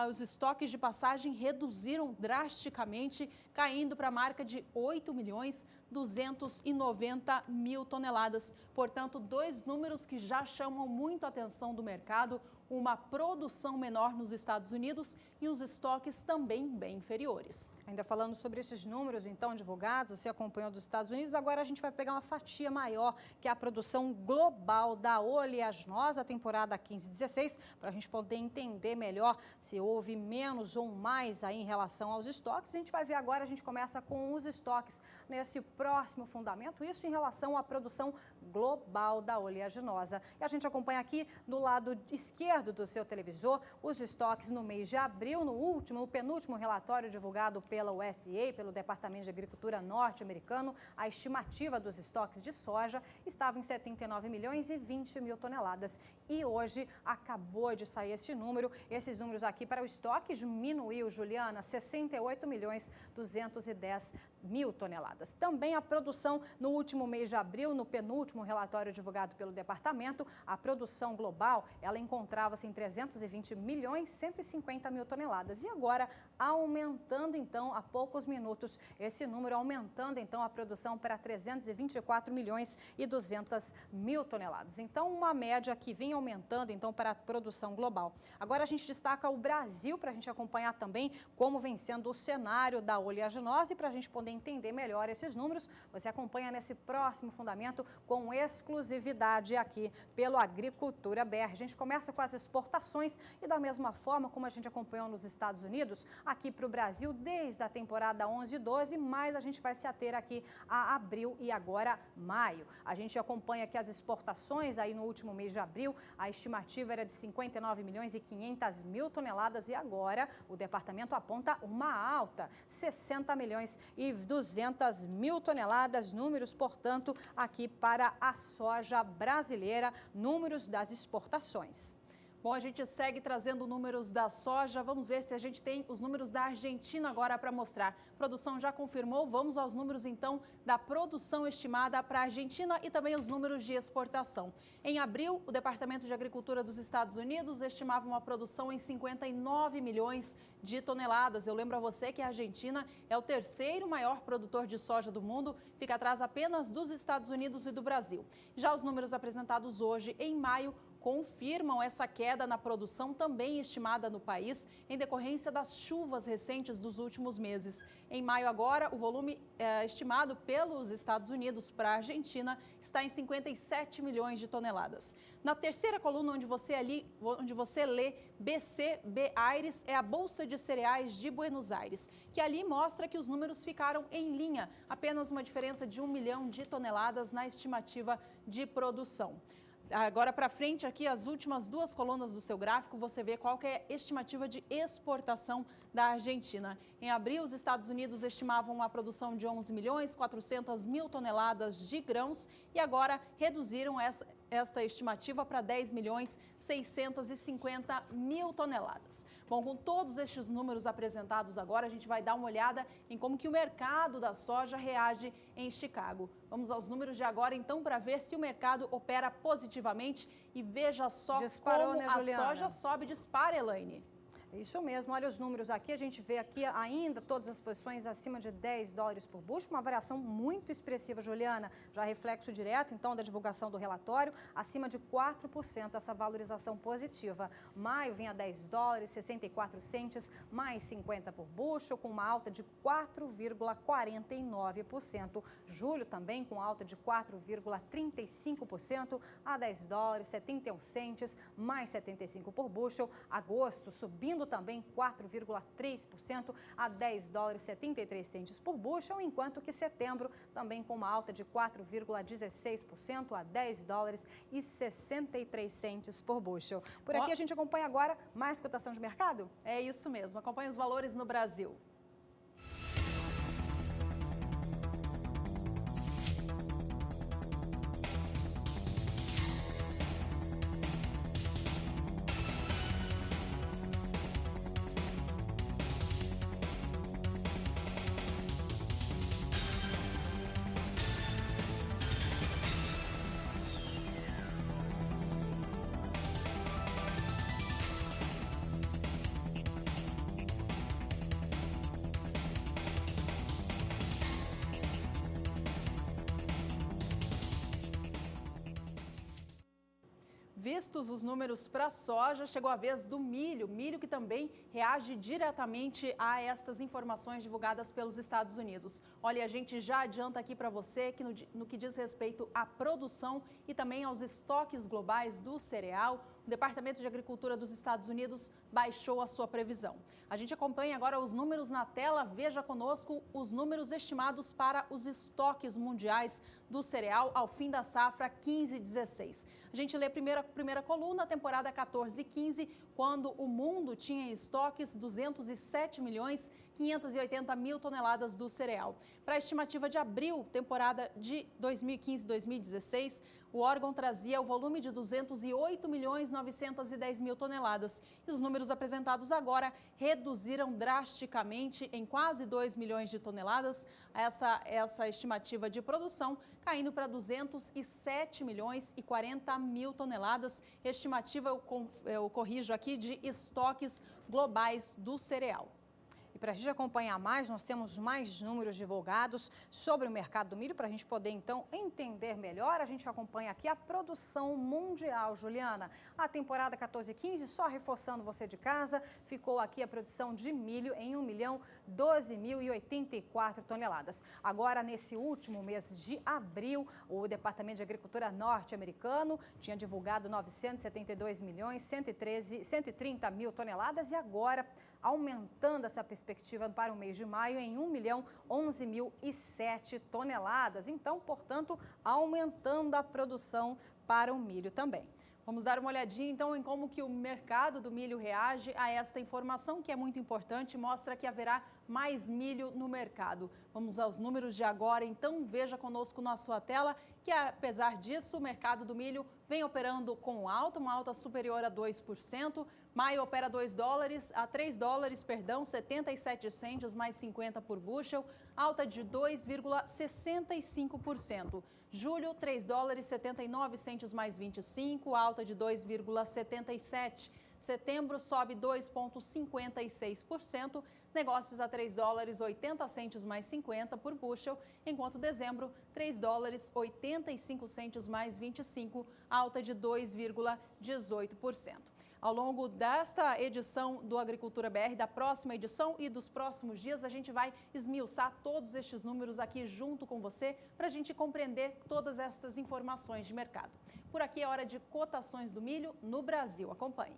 os estoques de passagem reduziram drasticamente, caindo para a marca de 8.290.000 toneladas. Portanto, dois números que já chamam muito a atenção do mercado, uma produção menor nos Estados Unidos e uns estoques também bem inferiores. Ainda falando sobre esses números, então, divulgados, você acompanhou dos Estados Unidos, agora a gente vai pegar uma fatia maior, que é a produção global da oleaginosa, temporada 15/16, para a gente poder entender melhor se houve menos ou mais aí em relação aos estoques. A gente vai ver agora, a gente começa com os estoques nesse próximo fundamento, isso em relação à produção global da oleaginosa. E a gente acompanha aqui no lado esquerdo do seu televisor os estoques no mês de abril, no penúltimo relatório divulgado pela USDA, pelo Departamento de Agricultura norte-americano. A estimativa dos estoques de soja estava em 79 milhões e 20 mil toneladas. E hoje acabou de sair esse número. Esses números aqui para o estoque diminuiu, Juliana, 68 milhões 210 mil toneladas. Também a produção no último mês de abril, no penúltimo relatório divulgado pelo departamento, a produção global, ela encontrava-se em 320 milhões 150 mil toneladas. E agora, aumentando então, há poucos minutos, esse número aumentando então a produção para 324 milhões e 200 mil toneladas. Então, uma média que vem aumentando então para a produção global. Agora a gente destaca o Brasil para a gente acompanhar também como vem sendo o cenário da oleaginosa e para a gente poder entender melhor esses números, você acompanha nesse próximo fundamento com exclusividade aqui pelo Agricultura BR. A gente começa com as exportações e da mesma forma como a gente acompanhou nos Estados Unidos, aqui para o Brasil desde a temporada 11 e 12, mas a gente vai se ater aqui a abril e agora maio. A gente acompanha aqui as exportações aí no último mês de abril, a estimativa era de 59 milhões e 500 mil toneladas e agora o departamento aponta uma alta, 60 milhões e 200 mil toneladas, números, portanto, aqui para a soja brasileira, números das exportações. Bom, a gente segue trazendo números da soja. Vamos ver se a gente tem os números da Argentina agora para mostrar. A produção já confirmou. Vamos aos números, então, da produção estimada para a Argentina e também os números de exportação. Em abril, o Departamento de Agricultura dos Estados Unidos estimava uma produção em 59 milhões de toneladas. Eu lembro a você que a Argentina é o terceiro maior produtor de soja do mundo, fica atrás apenas dos Estados Unidos e do Brasil. Já os números apresentados hoje, em maio, confirmam essa queda na produção também estimada no país em decorrência das chuvas recentes dos últimos meses. Em maio agora, o volume estimado pelos Estados Unidos para a Argentina está em 57 milhões de toneladas. Na terceira coluna onde você lê BC Aires, é a Bolsa de Cereais de Buenos Aires, que ali mostra que os números ficaram em linha, apenas uma diferença de 1 milhão de toneladas na estimativa de produção. Agora para frente aqui, as últimas duas colunas do seu gráfico, você vê qual que é a estimativa de exportação da Argentina. Em abril, os Estados Unidos estimavam uma produção de 11 milhões 400 mil toneladas de grãos e agora reduziram essa estimativa para 10 milhões 650 mil toneladas. Bom, com todos estes números apresentados agora, a gente vai dar uma olhada em como que o mercado da soja reage em Chicago. Vamos aos números de agora, então, para ver se o mercado opera positivamente e veja só como a soja sobe e dispara, Elaine. Isso mesmo, olha os números aqui, a gente vê aqui ainda todas as posições acima de 10 dólares por bushel, uma variação muito expressiva, Juliana, já reflexo direto então da divulgação do relatório, acima de 4% essa valorização positiva. Maio vinha a 10 dólares, 64 centes, mais 50 por bushel, com uma alta de 4,49%. Julho também com alta de 4,35% a 10 dólares, 71 centes, mais 75 por bushel. Agosto subindo também 4,3% a 10 dólares 73 centes por bushel, enquanto que setembro também com uma alta de 4,16% a 10 dólares e 63 centes por bushel. Por aqui a gente acompanha agora mais cotação de mercado? É isso mesmo, acompanha os valores no Brasil. Vistos os números para a soja, chegou a vez do milho. Milho que também reage diretamente a estas informações divulgadas pelos Estados Unidos. Olha, a gente já adianta aqui para você que no que diz respeito à produção e também aos estoques globais do cereal, o Departamento de Agricultura dos Estados Unidos baixou a sua previsão. A gente acompanha agora os números na tela. Veja conosco os números estimados para os estoques mundiais do cereal ao fim da safra 15/16. A gente lê a primeira coluna, temporada 14/15, quando o mundo tinha em estoques 207.580.000 toneladas do cereal. Para a estimativa de abril, temporada de 2015-2016, o órgão trazia o volume de 208.910.000 toneladas. E os números apresentados agora reduziram drasticamente em quase 2 milhões de toneladas essa estimativa de produção, caindo para 207.040.000 toneladas. Estimativa, eu corrijo aqui, de estoques globais do cereal. E para a gente acompanhar mais, nós temos mais números divulgados sobre o mercado do milho, para a gente poder, então, entender melhor. A gente acompanha aqui a produção mundial, Juliana. A temporada 14/15, só reforçando você de casa, ficou aqui a produção de milho em 1.012.084 toneladas. Agora, nesse último mês de abril, o Departamento de Agricultura norte-americano tinha divulgado 972.130.000 toneladas e agora, aumentando essa perspectiva para o mês de maio em 1.011.007 toneladas. Então, portanto, aumentando a produção para o milho também. Vamos dar uma olhadinha, então, em como que o mercado do milho reage a esta informação, que é muito importante, mostra que haverá mais milho no mercado. Vamos aos números de agora, então, veja conosco na sua tela que, apesar disso, o mercado do milho vem operando com uma alta superior a 2%. Maio opera $3, 77 cêntimos mais 50 por bushel, alta de 2,65%. Julho, $3, 79 cêntimos mais 25, alta de 2,77%. Setembro sobe 2,56%, negócios a $3, 80 cêntimos mais 50 por bushel, enquanto dezembro, $3, 85 cêntimos mais 25, alta de 2,18%. Ao longo desta edição do Agricultura BR, da próxima edição e dos próximos dias, a gente vai esmiuçar todos estes números aqui junto com você para a gente compreender todas essas informações de mercado. Por aqui é hora de cotações do milho no Brasil. Acompanhe.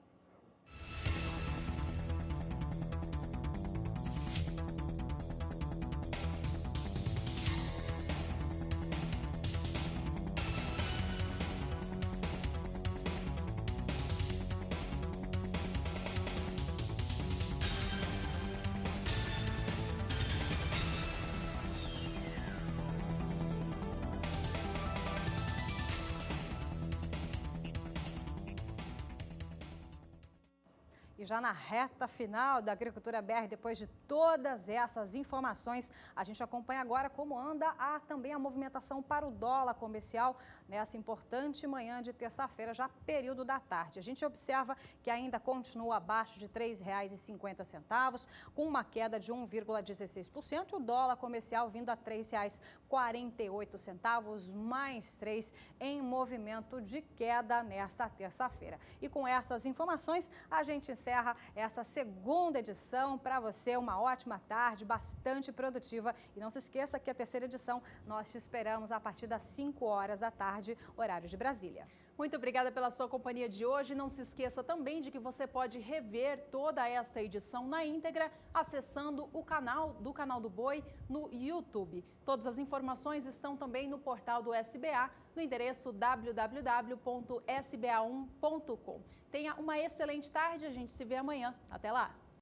E já na reta final da Agricultura BR, depois de todas essas informações, a gente acompanha agora como anda também a movimentação para o dólar comercial nessa importante manhã de terça-feira, já período da tarde. A gente observa que ainda continua abaixo de R$ 3,50, com uma queda de 1,16%, e o dólar comercial vindo a R$ 3,48, mais 3 em movimento de queda nesta terça-feira. E com essas informações, a gente encerra essa segunda edição. Para você, uma ótima tarde, bastante produtiva. E não se esqueça que a terceira edição nós te esperamos a partir das 5 horas da tarde, horário de Brasília. Muito obrigada pela sua companhia de hoje. Não se esqueça também de que você pode rever toda esta edição na íntegra acessando o canal do Boi no YouTube. Todas as informações estão também no portal do SBA, no endereço www.sba1.com. Tenha uma excelente tarde, a gente se vê amanhã. Até lá!